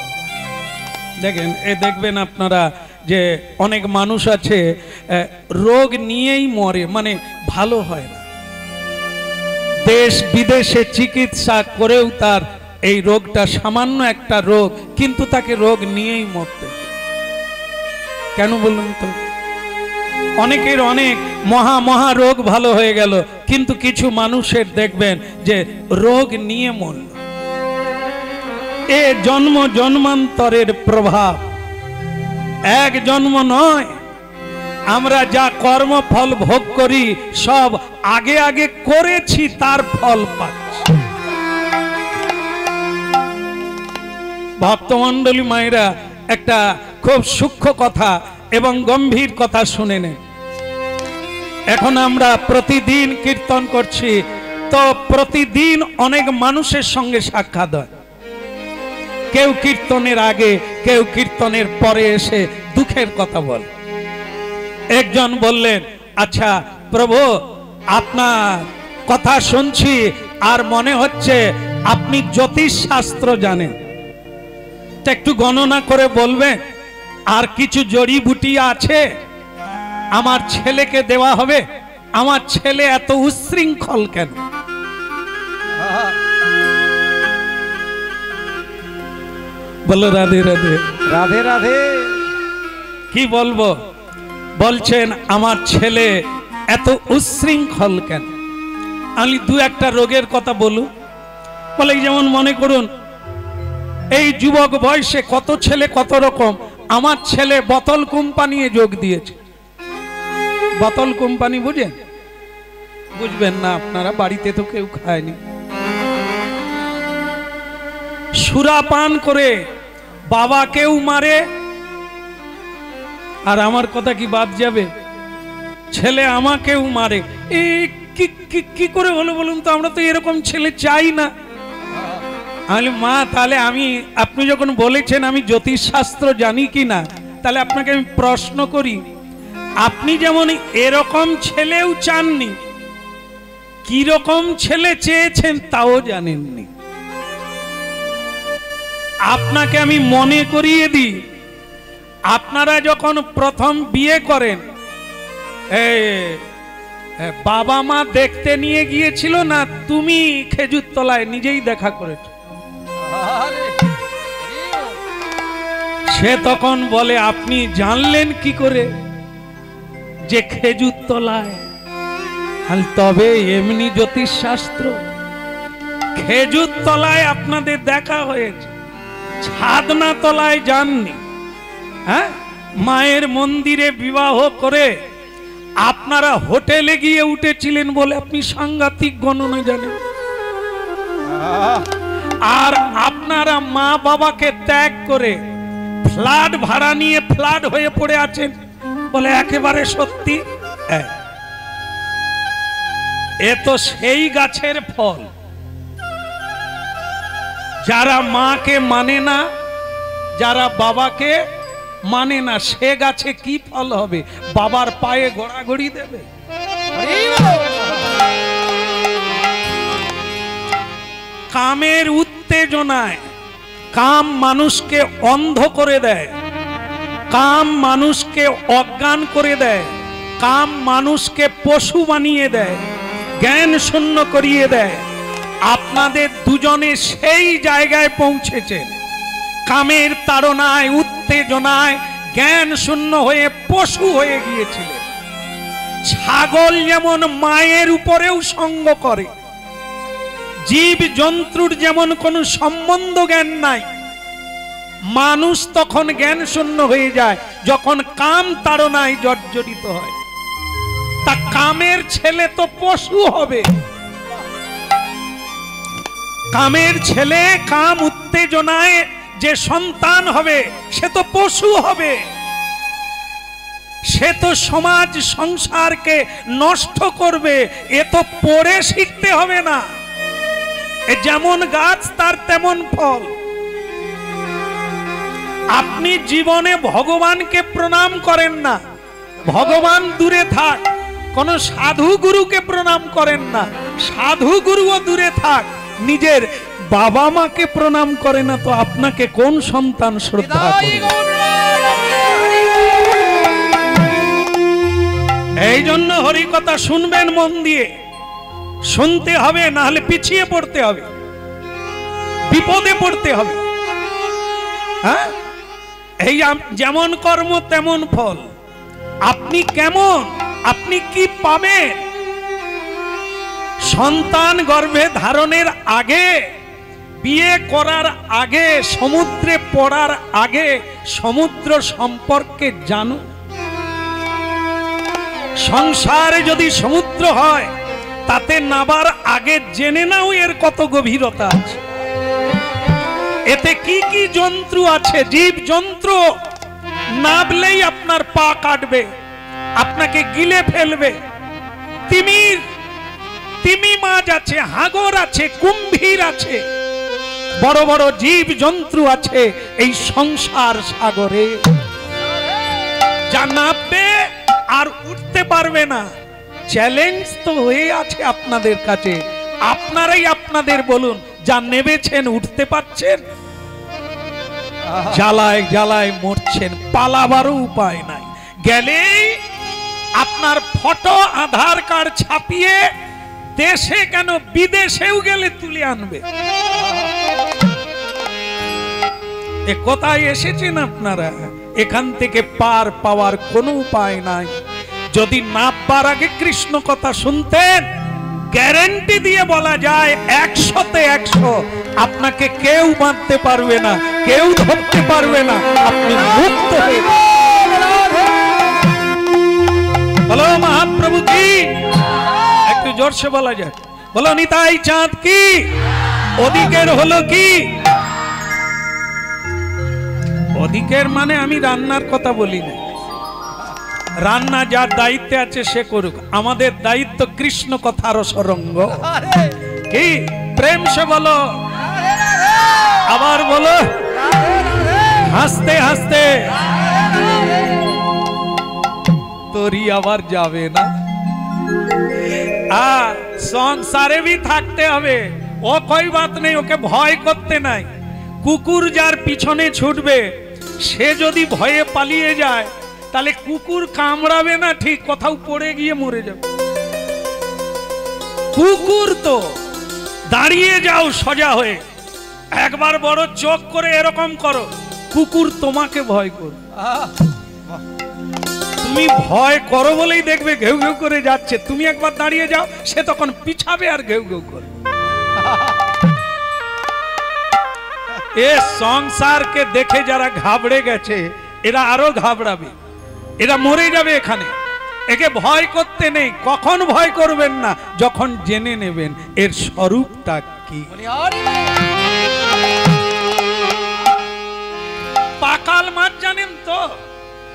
দেখেন, এ দেখবেন আপনারা যে অনেক মানুষ আছে রোগ নিয়েই মরে, মানে ভালো হয় না, দেশ বিদেশে চিকিৎসা করেও তার এই রোগটা সামান্য একটা রোগ, কিন্তু তাকে রোগ নিয়েই মরতে। কেন বলুন তো? অনেকের অনেক মহা মহা রোগ ভালো হয়ে গেল, কিন্তু কিছু মানুষের দেখবেন যে রোগ নিয়ে মরল। এ জন্ম জন্মান্তরের প্রভাব, এক জন্ম নয়। আমরা যা কর্মফল ভোগ করি সব আগে আগে করেছি, তার ফল পাচ্ছি। ভক্তমন্ডলী মায়েরা, একটা খুব সূক্ষ্ম কথা এবং গম্ভীর কথা শুনে নেন। এখন আমরা প্রতিদিন কীর্তন করছি, তো প্রতিদিন অনেক মানুষের সঙ্গে সাক্ষাৎ হয়, কেউ কীর্তনের আগে কেউ কীর্তনের পরে এসে দুঃখের কথা বলে। একজন বললেন, আচ্ছা প্রভু, আপনার কথা শুনছি আর মনে হচ্ছে আপনি জ্যোতিষ শাস্ত্র জানেন, একটু গণনা করে বলবেন আর কিছু জড়িবুটি আছে আমার ছেলেকে দেওয়া হবে, আমার ছেলে এত উচ্ছৃঙ্খল কেন? বলো রাধে রাধে। রাধে রাধে। কি বলবো? বলছেন আমার ছেলে এত উচ্ছৃঙ্খল কেন? আমি দু একটা রোগের কথা বলু। বলে যেমন মনে করুন এই যুবক বয়সে কত ছেলে কত রকম, আমার ছেলে বোতল কোম্পানিতে যোগ দিয়েছে। বোতল কোম্পানি বুঝেন? বুঝবেন না আপনারা, বাড়িতে তো কেউ খায়নি। সুরাপান করে বাবাকেও মারে, আর আমার কথা কি বাদ যাবে? ছেলে আমাকেও মারে। এই কি করে হলো বলুন তো? আমরা তো এরকম ছেলে চাই না। আমি মা, তাহলে আপনি যখন বলেছেন আমি জ্যোতিষ শাস্ত্র জানি কি না, তাহলে আপনাকে আমি প্রশ্ন করি, আপনি যেমন এরকম ছেলেও চাননি, কি রকম ছেলে চেয়েছেন তাও জানেননি। আপনাকে আমি মনে করিয়ে দিই, আপনারা যখন প্রথম বিয়ে করেন, বাবা মা দেখতে নিয়ে গিয়েছিল না তুমি খেজুর তলায় নিজেই দেখা করেছ? সে তখন বলে আপনি জানলেন কি করে যে খেজুর তলায়? তবে এমনি জ্যোতিষ শাস্ত্র, খেজুর তলায় আপনাদের দেখা হয়েছে, ছাদনা তলায় যাননি। হ্যাঁ, মায়ের মন্দিরে বিবাহ করে আপনারা হোটেলে গিয়ে উঠেছিলেন বলে আপনি সাংঘাতিক গণনা জানেন। আর আপনারা মা বাবাকে ত্যাগ করে ফ্ল্যাট ভাড়া নিয়ে ফ্ল্যাট হয়ে পড়ে আছেন বলে একেবারে সত্যি। এ তো সেই গাছের ফল। যারা মাকে মানে না, যারা বাবাকে মানে না, সে গাছে কি ফল হবে? বাবার পায়ে গড়াগড়ি দেবে। কামের উত্তেজনায় কাম মানুষকে অন্ধ করে দেয়, কাম মানুষকে অজ্ঞান করে দেয়, কাম মানুষকে পশু বানিয়ে দেয়, জ্ঞান শূন্য করিয়ে দেয়। আপনাদের দুজনে সেই জায়গায় পৌঁছেছেন, কামের তাড়নায় উত্তেজনায় জ্ঞান শূন্য হয়ে পশু হয়ে গিয়েছিলেন। ছাগল যেমন মায়ের উপরেও সঙ্গ করে, জীব জন্তুর যেমন কোনো সম্বন্ধ জ্ঞান নাই, মানুষ তখন জ্ঞান শূন্য হয়ে যায় যখন কাম তাড়নায় জর্জরিত হয়। তা কামের ছেলে তো পশু হবে, কামের ছেলে কাম উত্তেজনায় যে সন্তান হবে সে তো পশু হবে, সে তো সমাজ সংসারকে নষ্ট করবে। এ তো পড়ে শিখতে হবে না, যেমন গাছ তার তেমন ফল। আপনি জীবনে ভগবানকে প্রণাম করেন না, ভগবান দূরে থাক, কোন সাধু গুরুকে প্রণাম করেন না, সাধু গুরুও দূরে থাক, নিজের বাবা মাকে প্রণাম করে না, তো আপনাকে কোন সন্তান শ্রদ্ধা করবে? এই জন্য হরি কথা শুনবেন মন দিয়ে, শুনতে হবে, না হলে পিছিয়ে পড়তে হবে, বিপদে পড়তে হবে। হ্যাঁ, এই যেমন কর্ম তেমন ফল। আপনি কেমন, আপনি কি পাবেন? সন্তান গর্ভে ধারণের আগে, বিয়ে করার আগে, সমুদ্রে পড়ার আগে সমুদ্র সম্পর্কে জানো। সংসারে যদি সমুদ্র হয় তাতে নাবার আগে জেনে নাও এর কত গভীরতা আছে, এতে কি কি জন্তু আছে। জীব জন্তু নাবলেই আপনার পা কাটবে, আপনাকে গিলে ফেলবে। তিমির তিমি মাছ আছে, হাঙর আছে, কুম্ভীর আছে, বড় বড় জীব জন্তু আছে এই সংসার সাগরে। যা নামবে আর উঠতে পারবে না। চ্যালেঞ্জ তো হয়ে আছে আপনাদের কাছে, আপনারাই আপনাদের বলুন, যা নেবেছেন উঠতে পারছেন? জ্বালায় জ্বালায় মরছেন, পালাবারও উপায় নাই। গেলেই আপনার ফটো আধার কার্ড ছাপিয়ে দেশে কেন বিদেশেও গেলে তুলে আনবে। এ কোথায় এসেছেন আপনারা? এখান থেকে পার পাওয়ার কোনো উপায় নাই। যদি নামবার আগে কৃষ্ণ কথা শুনতেন, গ্যারান্টি দিয়ে বলা যায় 100-তে 100 আপনাকে কেউ বাঁধতে পারবে না, কেউ ধরতে পারবে না, আপনি মুক্ত হয়ে। বলো মহাপ্রভু কি, একটু জোরসে বলা যায়, বলো নিতাই চাঁদ কি, ওদিকের হলো কি। ওদিকের মানে আমি রান্নার কথা বলি না, রান্না যার দায়িত্বে আছে সে করুক, আমাদের দায়িত্ব কৃষ্ণ কথার সরঙ্গ। কি প্রেম সে বলো, আবার বলো হাসতে হাসতে। তোরই আবার যাবে না, সংসারে भी থাকতে হবে। ও कोई बात नहीं, ওকে ভয় করতে নাই। কুকুর যার পিছনে ছুটবে সে যদি ভয়ে পালিয়ে যায় তাহলে কুকুর কামড়াবে না, ঠিক কোথাও পড়ে গিয়ে মরে যাবে। কুকুর তো দাঁড়িয়ে যাও সোজা হয়ে, একবার বড় চোখ করে এরকম করো, কুকুর তোমাকে ভয় করবে। তুমি ভয় করো বলেই দেখবে ঘেউ ঘেউ করে যাচ্ছে, তুমি একবার দাঁড়িয়ে যাও সে তখন পিছাবে আর ঘেউ ঘেউ করে। এ সংসারকে দেখে যারা ঘাবড়ে গেছে এরা আরো ঘাবড়াবে, এরা মরে যাবে এখানে। একে ভয় করতে নেই। কখন ভয় করবেন না? যখন জেনে নেবেন এর স্বরূপটা কি। পাকাল মাছ জানেন তো?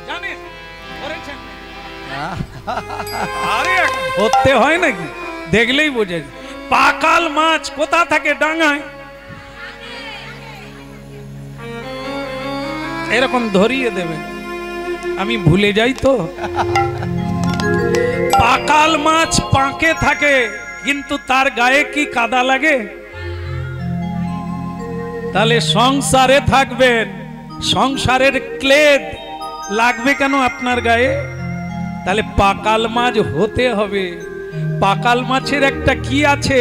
জানেন? করেছেন? আরে ধরতে হয় নাকি? দেখলেই বোঝা যায়। পাকাল মাছ কোথা থাকে? ডাঙায় এরকম ধরিয়ে দেবেন, আমি ভুলে যাই তো। পাকাল মাছ পাঁকে থাকে কিন্তু তার গায়ে কি কাদা লাগে? তাহলে সংসারে থাকবেন, সংসারের ক্লেদ লাগবে কেন আপনার গায়ে? তাহলে পাকাল মাছ হতে হবে। পাকাল মাছের একটা কি আছে,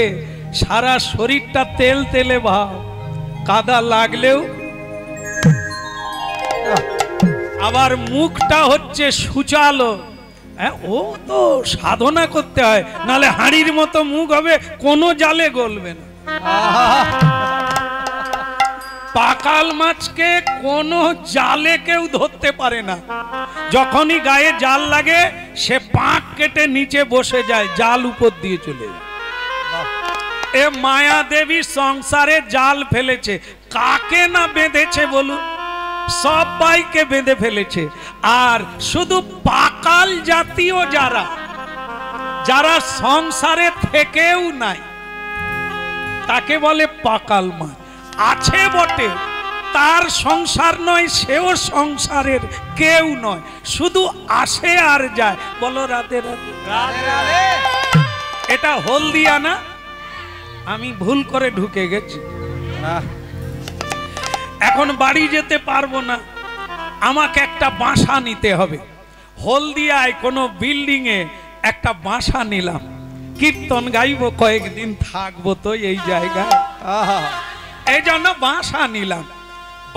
সারা শরীরটা তেল তেলে ভাব, কাদা লাগলেও, আবার মুখটা হচ্ছে সুচালো। ও তো সাধনা করতে হয়, নালে হাঁড়ির মতো মুখ হবে, কোনো জালে গলবে না। পাকাল মাছকে কোনো জালে কেউ ধরতে পারে না। যখনই গায়ে জাল লাগে সে পাক কেটে নিচে বসে যায়, জাল উপর দিয়ে চলে যায়। এ মায়া দেবী সংসারে জাল ফেলেছে, কাকে না বেঁধেছে বলুন? সবাইকে বেঁধে ফেলেছে। আর শুধু পাকাল জাতীয় যারা যারা সংসারে থেকেও নাই তাকে বলে পাকাল মাছ। আছে বটে, তার সংসার নয়, সেও সংসারের কেউ নয়, শুধু আসে আর যায়। বলো রাধে রাধে। এটা হলদিয়া না? আমি ভুল করে ঢুকে গেছি, এখন বাড়ি যেতে পারবো না, আমাকে একটা বাসা নিতে হবে। হলদিয়ায় কোনো বিল্ডিং এ একটা বাসা নিলাম, কীর্তন গাইবো, কয়েকদিন থাকবো তো এই জায়গায়, এই জন্য বাসা নিলাম।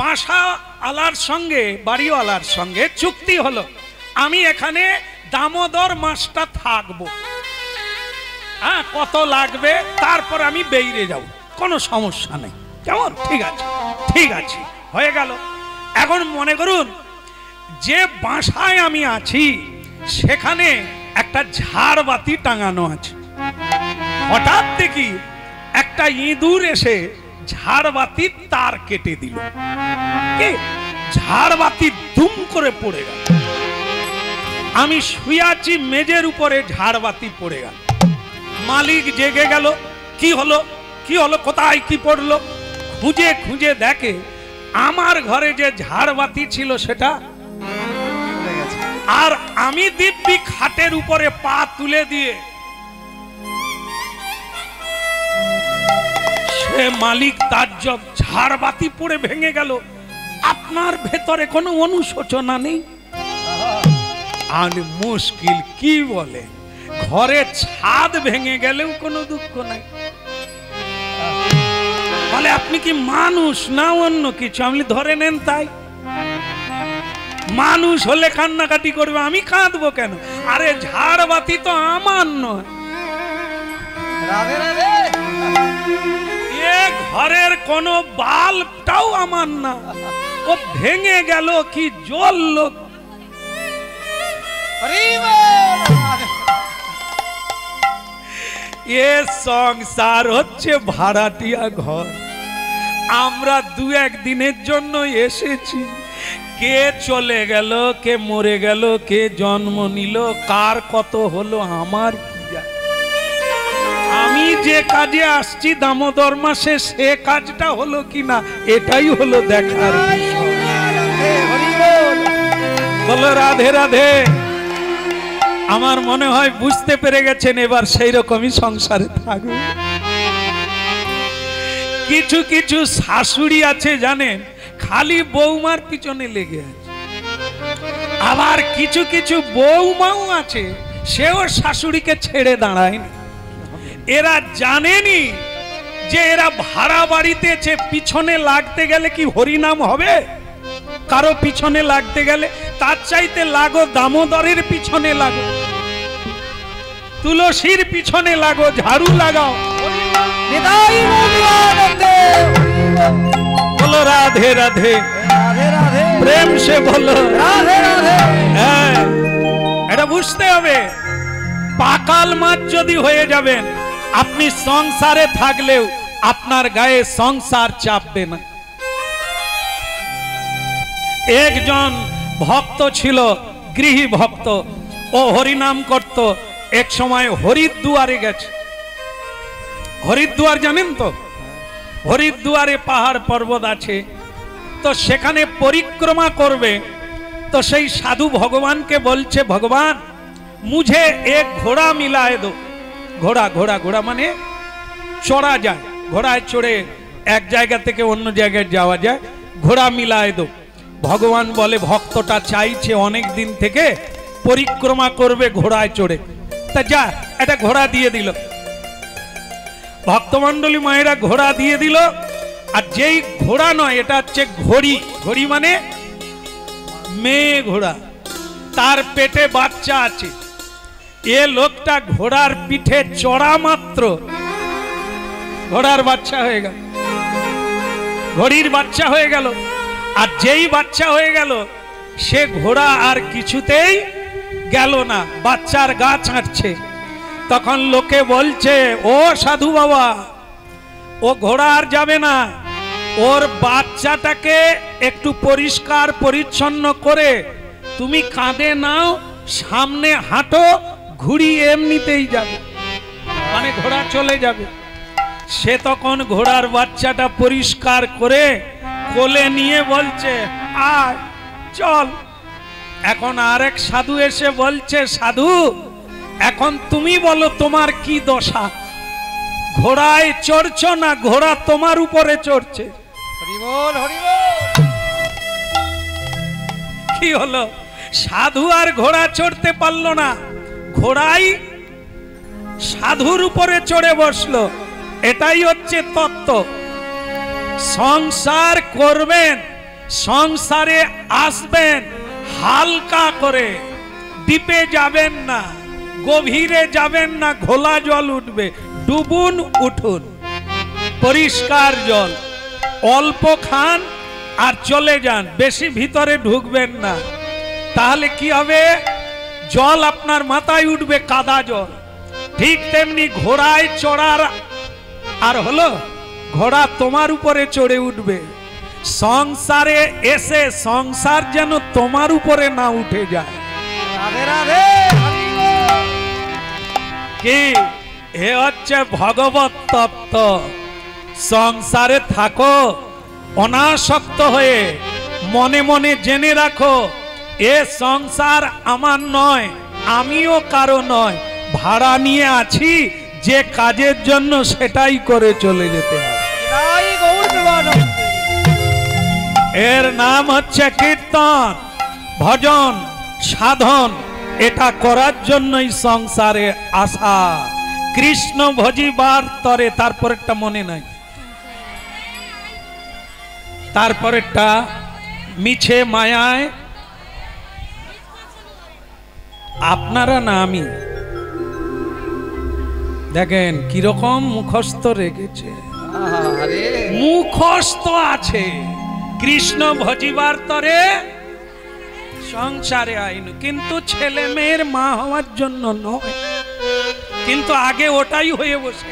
বাসা আলার সঙ্গে, বাড়িওয়ালার সঙ্গে চুক্তি হলো, আমি এখানে দামোদর মাসটা থাকবো, হ্যাঁ কত লাগবে, তারপর আমি বেরিয়ে যাব, কোনো সমস্যা নেই। কেমন? ঠিক আছে, ঠিক আছে, হয়ে গেল। এখন মনে করুন যে বাসায় আমি আছি সেখানে একটা ঝাড়বাতি টাঙানো আছে। হঠাৎ দেখি একটা ইঁদুর এসে ঝাড়বাতির তার কেটে দিল। কি? ঝাড়বাতি দুম করে পড়ে গেল। আমি শুয়ে আছি মেজের উপরে, ঝাড়বাতি পড়ে গেল। মালিক জেগে গেল, কি হলো কি হলো, কোথায় কি পড়লো, খুঁজে খুঁজে দেখে আমার ঘরে যে ঝাড়বাতি ছিল সেটা, আর আমি দিব্যি খাটের উপরে পা তুলে দিয়ে সে মালিক তাজ্জব, ঝাড়বাতি পড়ে ভেঙে গেল, আপনার ভেতরে কোনো অনুশোচনা নেই? আর মুশকিল কি বলে, ঘরে ছাদ ভেঙে গেলেও কোনো দুঃখ নাই। বলে আপনি কি মানুষ না অন্য কিছু? আমি ধরে নেন তাই, মানুষ হলে কান্নাকাটি করবে, আমি কাঁদবো কেন? আরে ঝাড়বাতি তো আমার নয়, এ ঘরের কোন বাল্বটাও আমার না, ও ভেঙে গেল কি জ্বললো। এ সংসার হচ্ছে ভাড়াটিয়া ঘর, আমরা দু একদিনের জন্য এসেছি, কে চলে গেল, কে মরে গেল, কে জন্ম নিল, কার কত হলো আমার কি যায়? আমি যে কাজে আসছি দামোদর মাসে সে কাজটা হলো কিনা এটাই হলো দেখার বিষয়। বলো রাধে রাধে। আমার মনে হয় বুঝতে পেরে গেছেন, এবার সেই রকমই সংসারে থাকবে। কিছু কিছু শাশুড়ি আছে জানেন, খালি বৌমার পিছনে লেগে আছে, আবার কিছু কিছু বৌমাও আছে সেও শাশুড়িকে ছেড়ে দাঁড়ায় না। এরা জানেনি যে এরা ভাড়া বাড়িতে পিছনে লাগতে গেলে কি হরিনাম হবে? কারো পিছনে লাগতে গেলে তার চাইতে লাগো দামোদরের পিছনে লাগো, তুলসীর পিছনে লাগো, ঝাড়ু লাগাও। বলো রাধে রাধে, প্রেম সে বলো রাধে রাধে। হ্যাঁ, এটা বুঝতে হবে। পাকাল মাছ যদি হয়ে যাবেন, আপনি সংসারে থাকলেও আপনার গায়ে সংসার চাপবে না। একজন ভক্ত ছিল, গৃহী ভক্ত, ও হরিনাম করত। এক সময় হরিদ্বারে গেছে। হরিদ্বার জানেন তো? হরিদ্বারে পাহাড় পর্বত আছে, তো সেখানে পরিক্রমা করবে। তো সেই সাধু ভগবানকে বলছে, ভগবান মুঝে এক ঘোড়া মিলায়ে দো। ঘোড়া ঘোড়া ঘোড়া মানে চড়া যায়, ঘোড়ায় চড়ে এক জায়গা থেকে অন্য জায়গায় যাওয়া যায়, ঘোড়া মিলায়ে দো। ভগবান বলে ভক্তটা চাইছে অনেক দিন থেকে পরিক্রমা করবে ঘোড়ায় চড়ে, তা যা এটা ঘোড়া দিয়ে দিল। ভক্তমণ্ডলী মায়েরা ঘোড়া দিয়ে দিল। আর যেই ঘোড়া নয়, এটা হচ্ছে ঘড়ি। ঘড়ি মানে মেয়ে ঘোড়া, তার পেটে বাচ্চা আছে। এ লোকটা ঘোড়ার পিঠে চড়া মাত্র ঘোড়ার বাচ্চা হয়ে গেল, ঘড়ির বাচ্চা হয়ে গেল। আর যেই বাচ্চা হয়ে গেল, সে ঘোড়া আর কিছুতেই গেল না, বাচ্চার গা ছাঁটছে। তখন লোকে বলছে, ও সাধু বাবা, ও ঘোড়া আর যাবে না, ওর বাচ্চাটাকে একটু পরিষ্কার পরিচ্ছন্ন করে তুমি কাঁধে নাও, সামনে হাঁটো, ঘুড়ি এমনিতেই যাবে, মানে ঘোড়া চলে যাবে। সে তখন ঘোড়ার বাচ্চাটা পরিষ্কার করে কোলে নিয়ে বলছে, আয় চল। এখন আরেক সাধু এসে বলছে, সাধু এখন তুমি বলো তোমার কি দশা, ঘোড়ায় চড়ছো না ঘোড়া তোমার উপরে চড়ছে? কি হলো? সাধু আর ঘোড়া চড়তে পারলো না, ঘোড়াই সাধুর উপরে চড়ে বসলো। এটাই হচ্ছে তত্ত্ব। সংসার করবেন, সংসারে আসবেন হালকা করে, ডিপে যাবেন না, গভীরে যাবেন না, ঘোলা জল উঠবে, ডুবুন উঠুন, পরিষ্কার জল, অল্প খান আর চলে যান, বেশি ভিতরে ঢুকবেন না। তাহলে কি হবে? জল আপনার মাথায় উঠবে, কাদা জল। ঠিক তেমনি ঘোড়ায় চড়ার আর হলো, ঘোড়া তোমার উপরে চড়ে উঠবে। সংসারে এসে সংসার যেন তোমার উপরে না উঠে যায়। কি এ হচ্ছে ভগবত তত্ত্ব। সংসারে থাকো অনাসক্ত হয়ে, মনে মনে জেনে রাখো এ সংসার আমার নয়, আমিও কারো নয়, ভাড়া নিয়ে আছি, যে কাজের জন্য সেটাই করে চলে যেতে হবে। এর নাম হচ্ছে কীর্তন, ভজন, সাধন। এটা করার জন্যই সংসারে আসা। কৃষ্ণ ভজিবার তরে, তারপরেরটা মনে নাই, তারপরেরটা মিছে মায়ায়। আপনারা না আমি, দেখেন কিরকম মুখস্থ রেখেছে, মুখস্থ আছে। কৃষ্ণ ভজিবার তরে সংসারে আইন, কিন্তু ছেলে মেয়ের মা হওয়ার জন্য নয়। কিন্তু আগে ওটাই হয়ে বসে।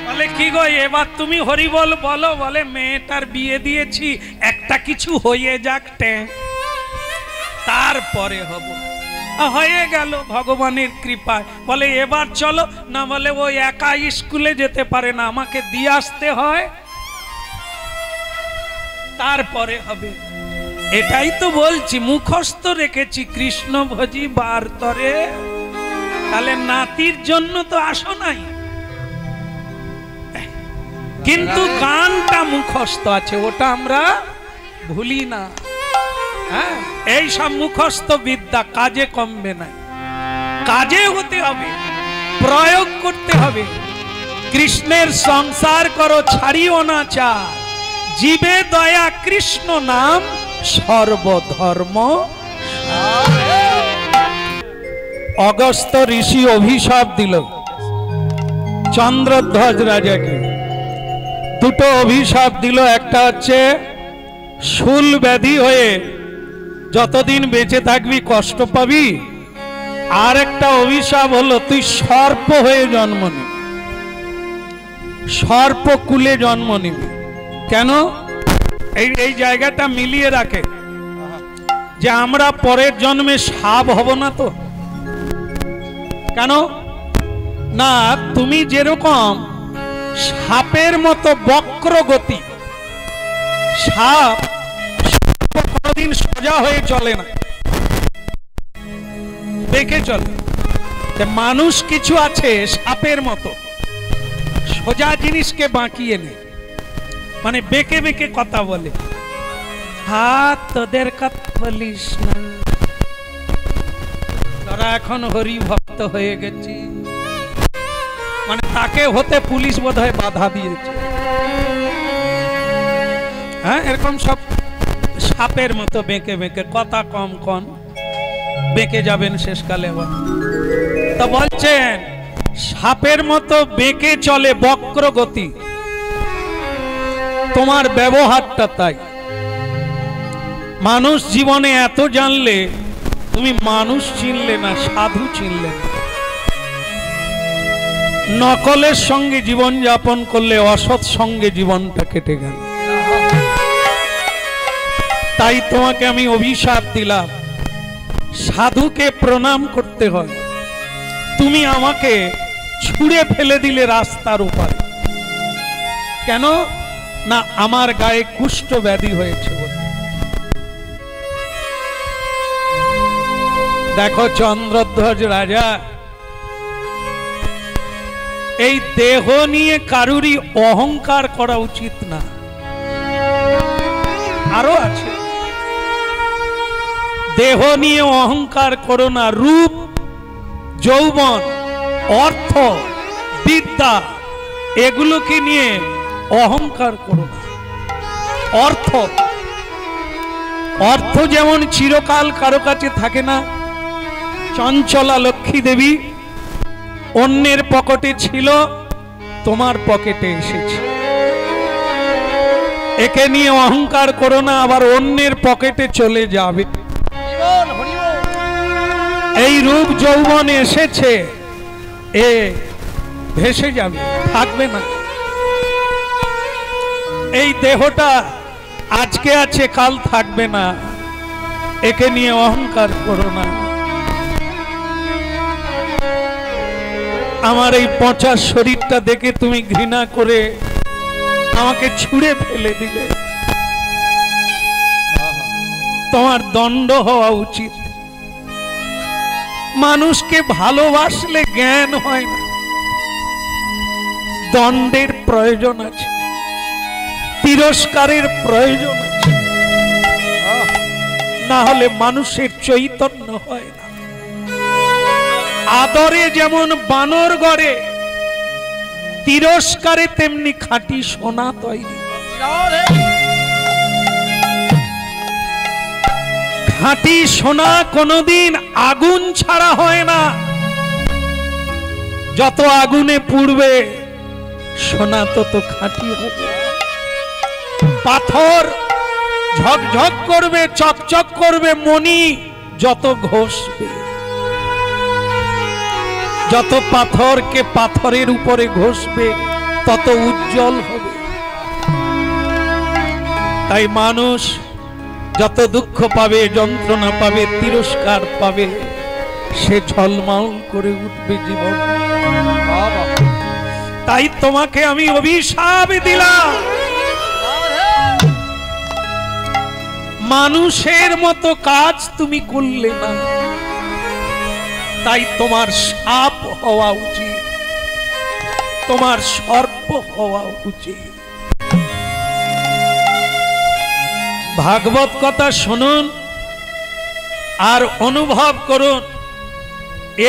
বলে কি গো এবার তুমি হরিবল বলো, বলে মেয়েটার বিয়ে দিয়েছি, একটা কিছু হয়ে যাক তারপরে হব। হয়ে গেল ভগবানের কৃপায়। বলে এবার চলো না, বলে ও একা স্কুলে যেতে পারে না, আমাকে দিয়ে আসতে হয়, তারপরে হবে। এটাই তো বলছি, মুখস্থ রেখেছি কৃষ্ণ ভজি বার তরে। তাহলে নাতির জন্য তো আসো নাই, কিন্তু গানটা মুখস্থ আছে, ওটা আমরা ভুলি না। হ্যাঁ, এই সব মুখস্থ বিদ্যা কাজে কমবে না, কাজে হতে হবে, প্রয়োগ করতে হবে। কৃষ্ণের সংসার করো ছাড়িও না চার, জীবে দয়া কৃষ্ণ নাম সর্বধর্ম। অগস্ত্য ঋষি অভিশাপ দিল চন্দ্রধ্বজ রাজাকে। দুটো অভিশাপ দিল, একটা হচ্ছে শূল ব্যাধি হয়ে যতদিন বেঁচে থাকবি কষ্ট পাবি, আর একটা অভিশাপ হলো তুই সর্প হয়ে জন্ম নিবি, সর্প কুলে জন্ম নিবি। কেন? এই জায়গাটা মিলিয়ে রাখে যে আমরা পরের জন্মে সাপ হব না তো। কেন না, তুমি যেরকম সাপের মতো বক্র গতি, সাপ কোনদিন সোজা হয়ে চলে না, বেঁকে চলে। মানুষ কিছু আছে সাপের মতো, সোজা জিনিসকে বাঁকিয়ে নেয়, মানে বেঁকে বেঁকে কথা বলে। হাত তোদের কথা বলিস না, তারা এখন হরি ভক্ত হয়ে গেছে, মানে তাকে হতে পুলিশ বোধহয় বাধা দিয়েছে। হ্যাঁ, এরকম সব সাপের মতো বেঁকে বেঁকে কথা, কম কম বেঁকে যাবেন শেষকালে। আবার তা বলছেন সাপের মতো বেঁকে চলে, বক্র গতি, তোমার ব্যবহারটা তাই। মানুষ জীবনে এত জানলে তুমি মানুষ চিনলে না, সাধু চিনলে না। নকলের সঙ্গে জীবন যাপন করলে অসৎ সঙ্গে জীবনটা কেটে গেল। তাই তোমাকে আমি অভিশাপ দিলাম, সাধুকে প্রণাম করতে হয়। তুমি আমাকে ছুঁড়ে ফেলে দিলে রাস্তার উপরে। কেন না, আমার গায়ে কুষ্ঠ ব্যাধি হয়েছে বলে। দেখো চন্দ্রধ্বজ রাজা, এই দেহ নিয়ে কারুরই অহংকার করা উচিত না। আরো আছে, দেহ নিয়ে অহংকার করো না। রূপ, যৌবন, অর্থ, বিদ্যা এগুলোকে নিয়ে অহংকার করো না। অর্থ, অর্থ যেমন চিরকাল কারো কাছে থাকে না। চঞ্চলা লক্ষ্মী দেবী অন্যের পকেটে ছিল, তোমার পকেটে এসেছে। একে নিয়ে অহংকার করো না, আবার অন্যের পকেটে চলে যাবে। এই রূপ যৌবন এসেছে, এ ভেসে যাবে, থাকবে না। এই দেহটা আজকে আছে, কাল থাকবে না। একে নিয়ে অহংকার করো না। আমার এই পচা শরীরটা দেখে তুমি ঘৃণা করে আমাকে ছুঁড়ে ফেলে দিলে। তোমার দণ্ড হওয়া উচিত। মানুষকে ভালোবাসলে জ্ঞান হয় না, দণ্ডের প্রয়োজন আছে, তিরস্কারের প্রয়োজন আছে, না হলে মানুষের চৈতন্য হয় না। আদরে যেমন বানর গড়ে, তিরস্কারে তেমনি খাঁটি সোনা তৈরি। খাঁটি সোনা কোনদিন আগুন ছাড়া হয় না। যত আগুনে পুড়বে সোনা তত খাঁটি হবে। পাথর ঝকঝক করবে, চকচক করবে, মণি যত ঘষবে, যত পাথরকে পাথরের উপরে ঘষবে তত উজ্জ্বল হবে। তাই মানুষ যত দুঃখ পাবে, যন্ত্রণা পাবে, তিরস্কার পাবে, সে ঝলমল করে উঠবে জীবন। তাই তোমাকে আমি অভিশাপ দিলাম, মানুষের মতো কাজ তুমি করলে না, তাই তোমার সাপ হওয়া উচিত, তোমার সর্প হওয়া উচিত। ভাগবত কথা শুনুন আর অনুভব করুন।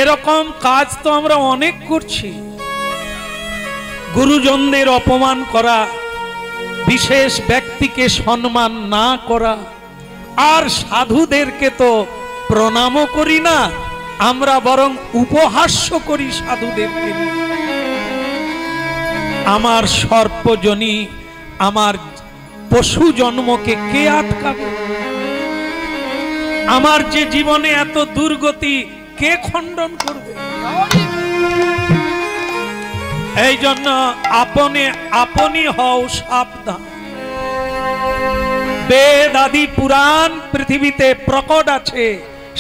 এরকম কাজ তো আমরা অনেক করছি। গুরুজনদের অপমান করা, বিশেষ ব্যক্তিকে সম্মান না করা, আর সাধুদেরকে তো প্রণামও করি না, আমরা বরং উপহাস্য করি সাধুদেরকে। আমার সর্পজনী, আমার পশু জন্মকে কে আটকাবে? আমার যে জীবনে এত দুর্গতি কে খণ্ডন করবে? এই জন্য আপনি আপনি হও সাবধান। বেদ আদি পুরাণ পৃথিবীতে প্রকট আছে,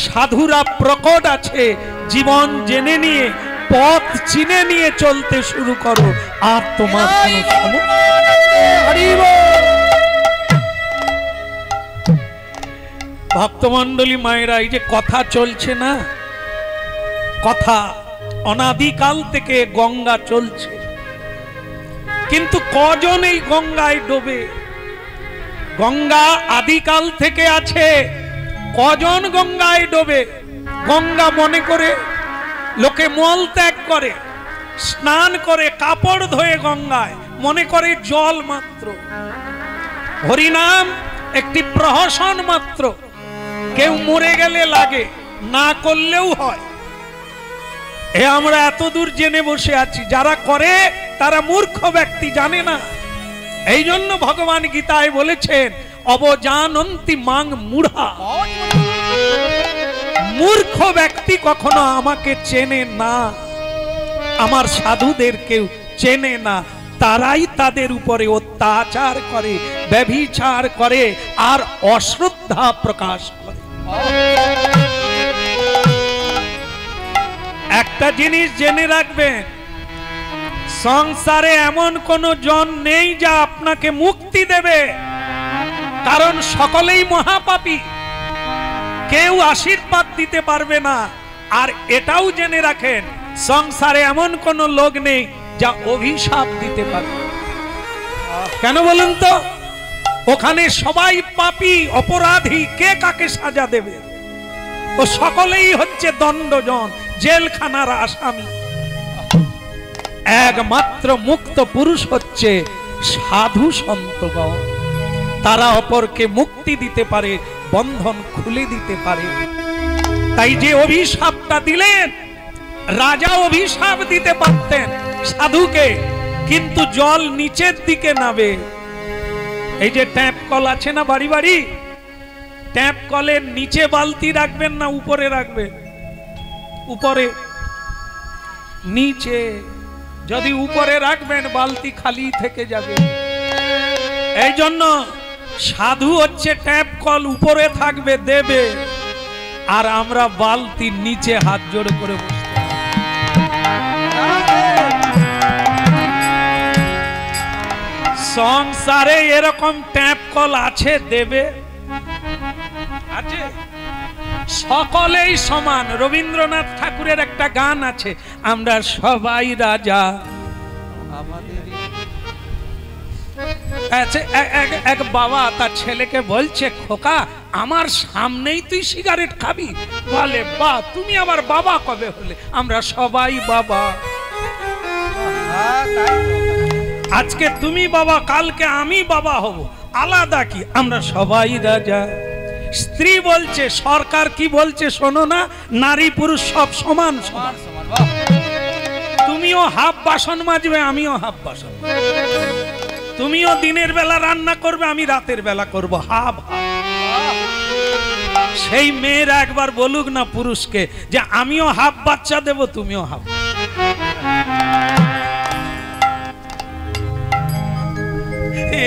সাধুরা প্রকট আছে। জীবন জেনে নিয়ে, পথ চিনে নিয়ে চলতে শুরু করো, আর তোমার কোনো সমস্যা। ভক্তমণ্ডলী মায়েরা, এই যে কথা চলছে না, কথা অনাদিকাল থেকে গঙ্গা চলছে, কিন্তু কজন এই গঙ্গায় ডোবে? গঙ্গা আদিকাল থেকে আছে, কজন গঙ্গায় ডোবে? গঙ্গা মনে করে লোকে মল ত্যাগ করে, স্নান করে, কাপড় ধোয়ে গঙ্গায়, মনে করে জল মাত্র। হরিনাম একটি প্রহসন মাত্র। কেউ মরে গেলে লাগে, না করলেও হয়। এ আমরা এত দূর জেনে বসে আছি, যারা করে তারা মূর্খ ব্যক্তি, জানে না। এই জন্য ভগবান গীতায় বলেছেন, অবজানন্তি মাং মূঢ়া। মূর্খ ব্যক্তি কখনো আমাকে চেনে না, আমার সাধুদের কেউ চেনে না। তারাই তাদের উপরে অত্যাচার করে, ব্যভিচার করে, আর অশ্রদ্ধা প্রকাশ করে। একটা জিনিস জেনে রাখবেন, সংসারে এমন কোন জন নেই যা আপনাকে মুক্তি দেবে, কারণ সকলেই মহাপাপী, কেউ আশীর্বাদ দিতে পারবে না। আর এটাও জেনে রাখেন, সংসারে এমন কোন লোক নেই যা অভিশাপ দিতে পারবে। কেন বলুন তো? ওখানে সবাই পাপী, অপরাধী, কে কাকে সাজা দেবে? ও সকলেই হচ্ছে দণ্ডজন, জেলখানার আসামি। একমাত্র মুক্ত পুরুষ হচ্ছে সাধু সন্তগণ। তারা অপরকে মুক্তি দিতে পারে, বন্ধন খুলে দিতে পারে। তাই যে অভিশাপটা দিলেন, রাজা অভিশাপ দিতে পারতেন সাধুকে, কিন্তু জল নিচের দিকে নামে। এই যে ট্যাপ কল আছে না বাড়ি বাড়ি, ট্যাপ কলের নিচে বালতি রাখবেন না উপরে রাখবেন? উপরে। নিচে। যদি উপরে রাখবেন বালতি খালি থেকে যাবে। এই জন্য সাধু হচ্ছে ট্যাপ কল, উপরে থাকবে, দেবে, আর আমরা বালতি নিচে হাত জোড়ে করে বসতে। সংসারে এরকম ট্যাপ কল আছে, দেবে আছে, সকলেই সমান। রবীন্দ্রনাথ ঠাকুরের একটা গান আছে, আমরা সবাই রাজা। এক বাবা তার ছেলেকে বলছে, খোকা আমার সামনেই তুই সিগারেট খাবি? বলে, বা তুমি আবার বাবা কবে হলে? আমরা সবাই বাবা। আজকে তুমি বাবা, কালকে আমি বাবা হব, আলাদা কি? আমরা সবাই রাজা। স্ত্রী বলছে, সরকার কি বলছে শোনো না, নারী পুরুষ সব সমান সমান। তুমিও হাফ বাসন মাজবে, আমিও হাফ বাসন। তুমিও দিনের বেলা রান্না করবে, আমি রাতের বেলা করব, হাফ হাফ। সেই মেয়েরা একবার বলুক না পুরুষকে যে আমিও হাফ বাচ্চা দেব, তুমিও হাফ।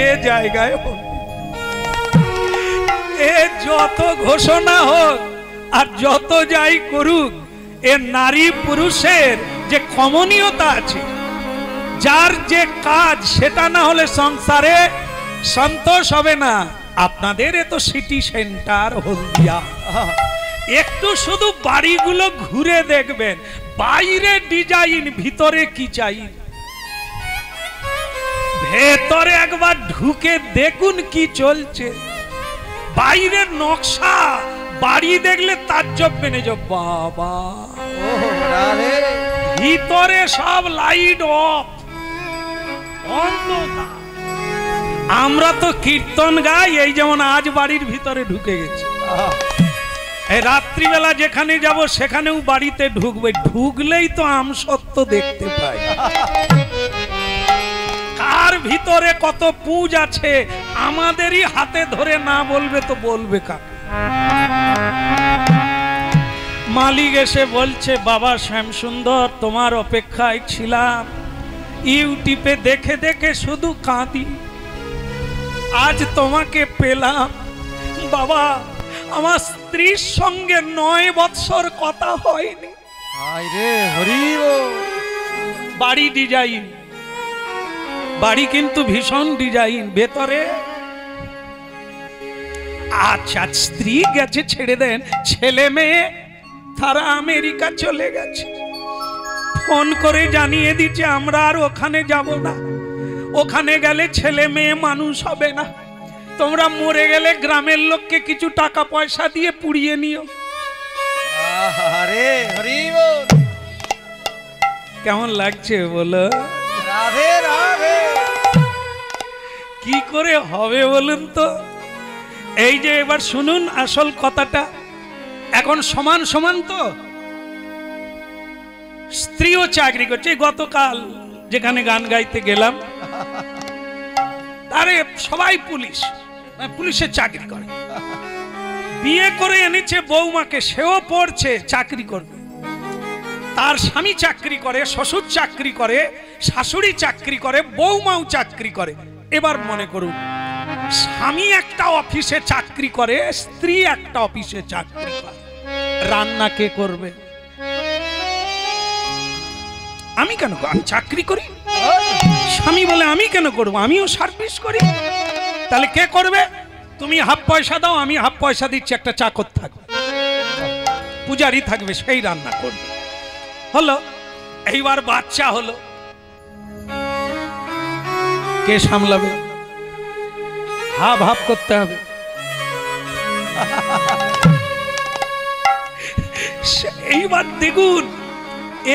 এ জায়গায় এ যত ঘোষণা হোক আর যত যাই করুক, এ নারী পুরুষের যে কমনীয়তা আছে, যার যে কাজ, সেটা না হলে সংসারে সন্তোষ হবে না। আপনাদের এ তো সিটি সেন্টার হলদিয়া, একটু শুধু বাড়িগুলো ঘুরে দেখবেন, বাইরে ডিজাইন, ভিতরে কি চাই। ভেতরে একবার ঢুকে দেখুন কি চলছে। বাইরের নকশা, বাড়ি দেখলে তাজ্জব মেনে যাব, বাবা ভিতরে সব লাইট অফ, অন্ধকার। আমরা তো কীর্তন গাই, এই যেমন আজ বাড়ির ভিতরে ঢুকে গেছি। এই রাত্রিবেলা যেখানে যাব সেখানেও বাড়িতে ঢুকবে, ঢুকলেই তো আমসত্ব দেখতে পাই। কার ভিতরে কত পুজ আছে আমাদেরই হাতে ধরে না বলবে তো বলবে কাকে? মালিক এসে বলছে, বাবা শ্যামসুন্দর তোমার অপেক্ষায় ছিলাম, ইউটিউবে দেখে দেখে শুধু কাঁদি, আজ তোমাকে পেলাম। বাবা আমার স্ত্রীর সঙ্গে 9 বৎসর কথা হয়নি। বাড়ি ডিজাইন, বাড়ি কিন্তু ভীষণ ডিজাইন, ভেতরে আচ্ছা স্ত্রী গেছে ছেড়ে দেন, ছেলে মেয়ে তারা আমেরিকা চলে গেছে। ফোন করে জানিয়ে দিচ্ছে আমরা আর ওখানে যাব না, ওখানে গেলে ছেলে মেয়ে মানুষ হবে না, তোমরা মরে গেলে গ্রামের লোককে কিছু টাকা পয়সা দিয়ে পুড়িয়ে নিও। কেমন লাগছে বলো? রাধে রাধে। কি করে হবে বলুন তো? এই যে এবার শুনুন আসল কথাটা, এখন সমান সমান তো, স্ত্রীও চাকরি করছে। গতকাল যেখানে গান গাইতে গেলাম, আরে সবাই পুলিশ, পুলিশের চাকরি করে, বিয়ে করে এনেছে বৌমাকে, সেও পড়ছে, চাকরি করবে। তার স্বামী চাকরি করে, শ্বশুর চাকরি করে, শাশুড়ি চাকরি করে, বৌমাও চাকরি করে। এবার মনে করুন, স্বামী একটা অফিসে চাকরি করে, স্ত্রী একটা অফিসে চাকরি করে, রান্না কে করবে? আমি কেন? আমি চাকরি করি। স্বামী বলে আমি কেন করবো, আমিও সার্ভিস করি। তাহলে কে করবে? তুমি হাফ পয়সা দাও, আমি হাফ পয়সা দিচ্ছি, একটা চাকর থাকবে, পূজারি থাকবে, সেই রান্না করবে। হলো, এইবার বাচ্চা হলো, কে সামলাবে? হাফ হাফ করতে হবে। এইবার দেখুন,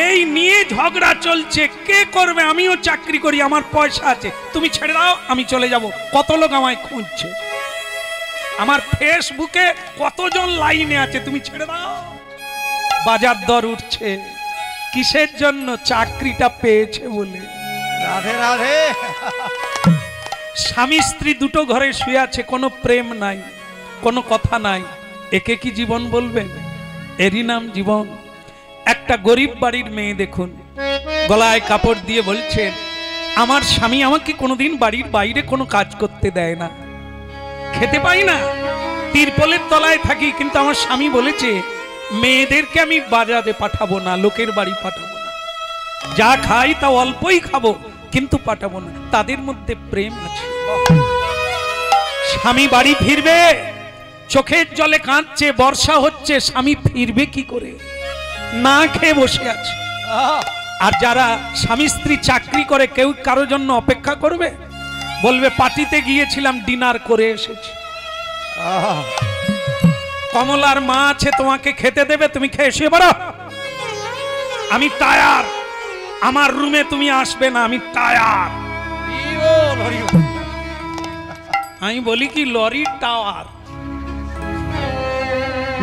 এই নিয়ে ঝগড়া চলছে, কে করবে? আমিও চাকরি করি, আমার পয়সা আছে, তুমি ছেড়ে দাও, আমি চলে যাব। কত লোক আমায় খুঁজছে, আমার ফেসবুকে কতজন লাইনে আছে, তুমি ছেড়ে দাও। বাজার দর উঠছে, কিসের জন্য? চাকরিটা পেয়েছে বলে। রাধে রাধে। স্বামী স্ত্রী দুটো ঘরে শুয়ে আছে, কোনো প্রেম নাই, কোনো কথা নাই, একে কি জীবন বলবেন? এরই নাম জীবন। একটা গরিব বাড়ির মেয়ে দেখুন, গলায় কাপড় দিয়ে বলছেন, আমার স্বামী আমাকে কোনোদিন বাড়ির বাইরে কোনো কাজ করতে দেয় না, খেতে পাই না, তিরপলের তলায় থাকি, কিন্তু আমার স্বামী বলেছে মেয়েদেরকে আমি বাজারে পাঠাবো না, লোকের বাড়ি পাঠাবো না, যা খাই তা অল্পই খাবো, কিন্তু পাঠাবো না। তাদের মধ্যে প্রেম আছে। স্বামী বাড়ি ফিরবে, চোখের জলে কাঁদছে, বর্ষা হচ্ছে, স্বামী ফিরবে কি করে? না খেয়ে বসে আছে। আর যারা স্বামী স্ত্রী চাকরি করে, কেউ কারোর জন্য অপেক্ষা করবে? বলবে পার্টিতে গিয়েছিলাম, ডিনার করে এসেছি। কমলার মা আছে, তোমাকে খেতে দেবে, তুমি খেয়ে শুয়ে পড়ো। আমি টায়ার, আমার রুমে তুমি আসবে না, আমি টায়ার। আমি বলি কি, লরির টাওয়ার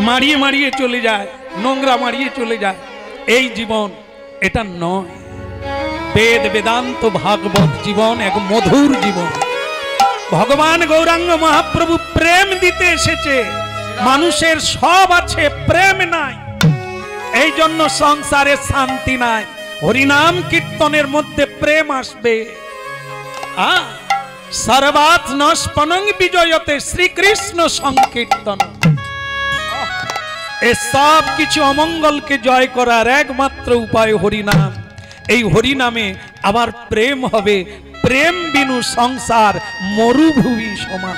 মারিয়ে মারিয়ে চলে যায়, নোংরা মারিয়ে চলে যায়। এই জীবন এটা নয়। বেদ বেদান্ত ভাগবত জীবন এক মধুর জীবন। ভগবান গৌরাঙ্গ মহাপ্রভু প্রেম দিতে এসেছে। মানুষের সব আছে, প্রেম নাই। এই জন্য সংসারে শান্তি নাই। হরিনাম কীর্তনের মধ্যে প্রেম আসবে। সর্বাত নস্পনং বিজয়তে শ্রীকৃষ্ণ সংকীর্তন। এই সব কিছু অমঙ্গলকে জয় করার একমাত্র উপায় হরিনাম। এই হরিনামে আবার প্রেম হবে। প্রেম বিনু সংসার মরুভূমি সমান।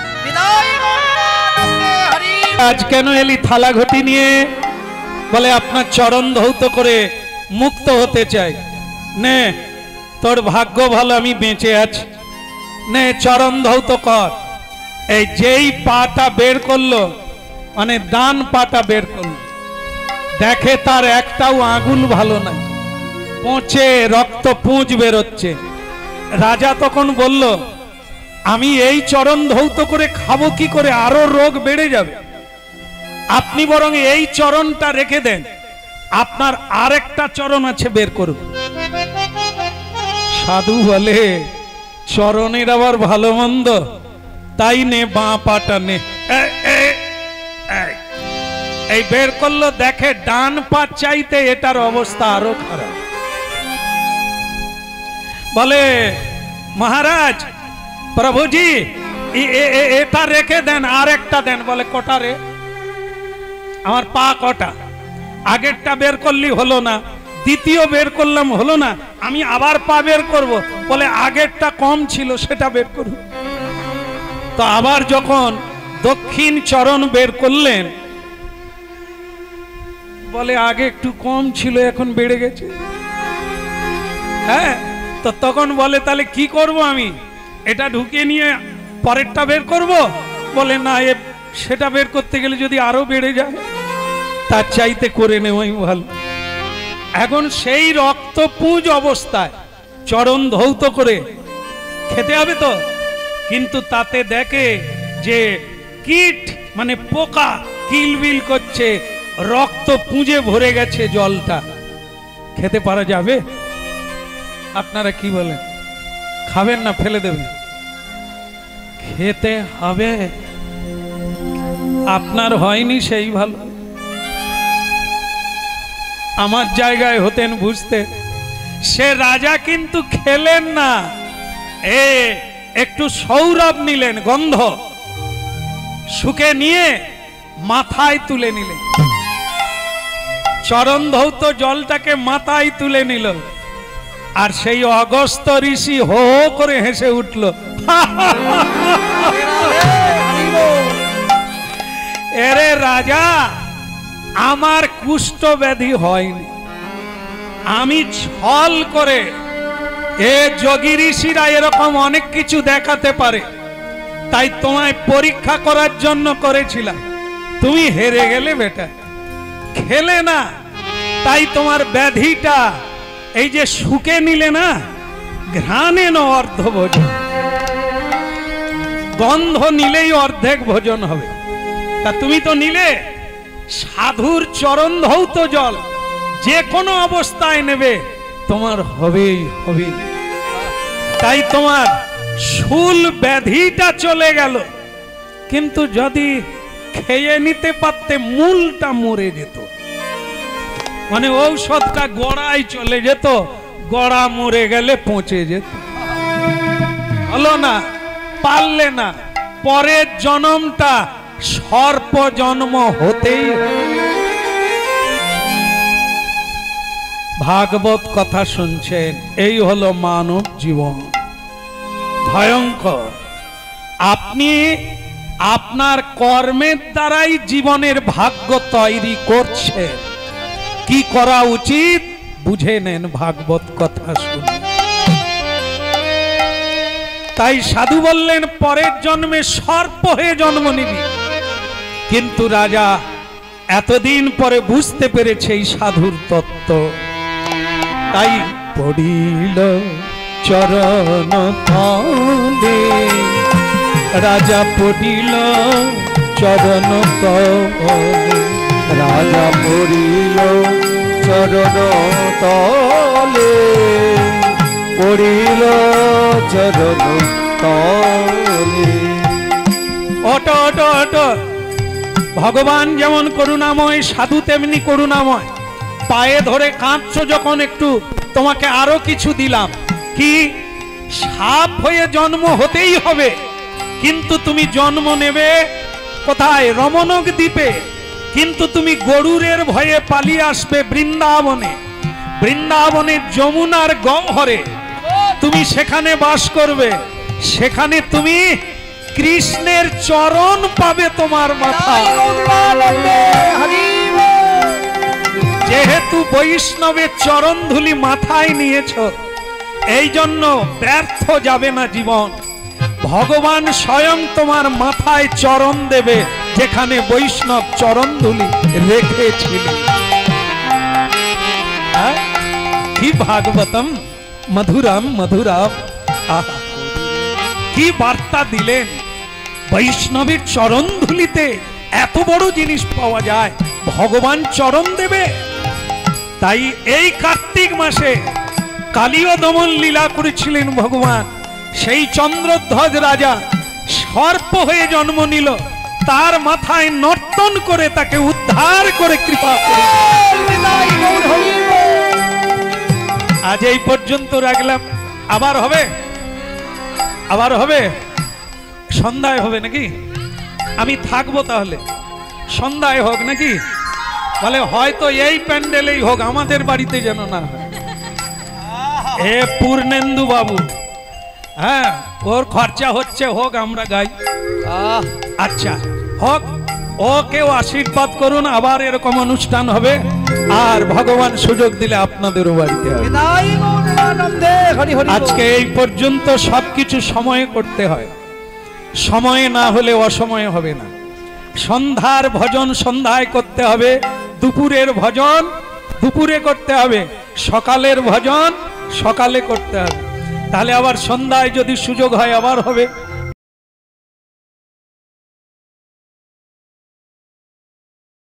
আজ কেন এলি থালা ঘটি নিয়ে? বলে আপনার চরণ ধৌত করে মুক্ত হতে চাই। নে, তোর ভাগ্য ভালো, আমি বেঁচে আছি। নে, চরণ ধৌত কর। এই যেই পাটা বের করলো, মানে ডান পাটা বের করলো, দেখে তার একটাও আঙুল ভালো নাই, পচে রক্ত পুঁজ বেরোচ্ছে। রাজা তখন বলল, আমি এই চরণ ধৌত করে খাবো কি করে? আরো রোগ বেড়ে যাবে। আপনি বরং এই চরণটা রেখে দেন, আপনার আরেকটা চরণ আছে, বের করুন। সাধু বলে, চরণের আবার ভালো মন্দ? তাই নে, বাঁ পাটা নে। এই বের করলো, দেখে ডান পা চাইতে এটার অবস্থা আরো খারাপ। বলে, মহারাজ, প্রভুজি, এটা রেখে দেন, আর একটা দেন। বলে, কটা রে? আমার পা কটা? আগেরটা বের করলি হলো না, দ্বিতীয় বের করলাম হলো না, আমি আবার পা বের করব। বলে, আগেরটা কম ছিল, সেটা বের করুন। তো আবার যখন দক্ষিণ চরণ বের করলেন, বলে, আগে একটু কম ছিল, এখন বেড়ে গেছে। হ্যাঁ, তো তখন বলে, তাহলে কি করব আমি? এটা ঢুকিয়ে নিয়ে পরেরটা বের করব? বলে, না, সেটা বের করতে গেলে যদি আরো বেড়ে যায়, তার চাইতে করে নেওয়াই ভালো। এখন সেই রক্তপুঁজ অবস্থায় চরণ ধৌত করে খেতে হবে তো, কিন্তু তাতে দেখে যে কীট, মানে পোকা কিলবিল করছে, রক্ত পুঁজে ভরে গেছে জলটা। খেতে পারা যাবে? আপনারা কি বলেন? খাবেন না ফেলে দেবেন? খেতে হবে। আপনার হয়নি সেই ভালো। আমার জায়গায় হতেন, বুঝতে। সে রাজা কিন্তু খেলেন না, একটু সৌরভ নিলেন, গন্ধ শুকে নিয়ে মাথায় তুলে নিলেন। চরণ ধৌত জলটাকে মাথায় তুলে নিল। আর সেই অগস্ত্য ঋষি হো হো করে হেসে উঠল। এরে রাজা, আমার কুষ্ঠ ব্যাধি হয়নি, আমি ছল করে, যোগী ঋষিরা এরকম অনেক কিছু দেখাতে পারে, তাই তোমায় পরীক্ষা করার জন্য করেছিলাম। তুমি হেরে গেলে বেটা, খেলে না, তাই তোমার ব্যাধিটা এই যে শুকে নিলে না, ঘ্রাণে ন অর্ধ ভোজন, গন্ধ নিলেই অর্ধেক ভোজন হবে। তা তুমি তো নিলে সাধুর চরণ ধৌত জল, যে কোনো অবস্থায় নেবে তোমার হবেই হবে। তাই তোমার শুল ব্যাধিটা চলে গেল। কিন্তু যদি খেয়ে নিতে পারতে, মূলটা মরে যেত, মানে ঔষধটা গোড়ায় চলে যেত, গোড়া মরে গেলে পচে যেত। হলো না, পারলে না, পরের জন্মটা সর্প জন্ম হতেই। ভাগবত কথা শুনছেন, এই হলো মানব জীবন। ভয়ঙ্কর। আপনি আপনার কর্মের দ্বারাই জীবনের ভাগ্য তৈরি করছেন। কি করা উচিত বুঝে নেন ভাগবত কথা শুনে। তাই সাধু বললেন পরের জন্মে সর্প হয়ে জন্ম নিবি। কিন্তু রাজা এতদিন পরে বুঝতে পেরেছে এই সাধুর তত্ত্ব। তাই পড়িল চরণ তলে, রাজা পড়িল চরণ তলে, রাজা পড়িল চরণ তলে, পড়িল চরণ তলে। Auto auto auto. ভগবান যেমন করুণাময়, সাধু তেমনি করুণাময়। পায়ে ধরে কাঁদছো যখন, একটু তোমাকে আরো কিছু দিলাম। কি? সাপ হয়ে জন্ম হতেই হবে, কিন্তু তুমি জন্ম নেবে কোথায়? রমণক দ্বীপে। কিন্তু তুমি গরুরের ভয়ে পালিয়ে আসবে বৃন্দাবনে। বৃন্দাবনের যমুনার গহ্বরে তুমি সেখানে বাস করবে। সেখানে তুমি কৃষ্ণের চরণ পাবে তোমার মাথায়। যেহেতু বৈষ্ণবের চরণ ধুলি মাথায় নিয়েছ, এই জন্য ব্যর্থ যাবে না জীবন। ভগবান স্বয়ং তোমার মাথায় চরণ দেবে, যেখানে বৈষ্ণব চরণ ধুলি রেখেছিলেন। কি ভাগবতম মধুরম মধুরম। কি বার্তা দিলেন! বৈষ্ণবের চরণ ধুলিতে এত বড় জিনিস পাওয়া যায়, ভগবান চরণ দেবে। তাই এই কার্তিক মাসে কালীয় দমন লীলা করেছিলেন ভগবান। সেই চন্দ্রধ্বজ রাজা সর্প হয়ে জন্ম নিল, তার মাথায় নর্তন করে তাকে উদ্ধার করে কৃপা করে। আজ এই পর্যন্ত রাখলাম। আবার হবে, আবার হবে, সন্ধ্যায় হবে নাকি? আমি থাকবো তাহলে, সন্ধ্যায় হোক নাকি? বলে হয়তো এই প্যান্ডেলেই হোক, আমাদের বাড়িতে যেন না হয়। এ পূর্ণেন্দু বাবু, হ্যাঁ ওর খরচা হচ্ছে, হোক, আমরা গাই। আচ্ছা হোক, ওকেও আশীর্বাদ করুন। আবার এরকম অনুষ্ঠান হবে, আর ভগবান সুযোগ দিলে আপনাদেরও বাড়িতে হবে। আজকে এই পর্যন্ত সবকিছু সময়ে করতে হয়, সময়ে না হলে অসময়ে হবে না। সন্ধ্যার ভজন সন্ধ্যায় করতে হবে, দুপুরের ভজন দুপুরে করতে হবে, সকালের ভজন সকালে করতে হবে। তাহলে আবার সন্ধ্যায় যদি সুযোগ হয় আবার হবে।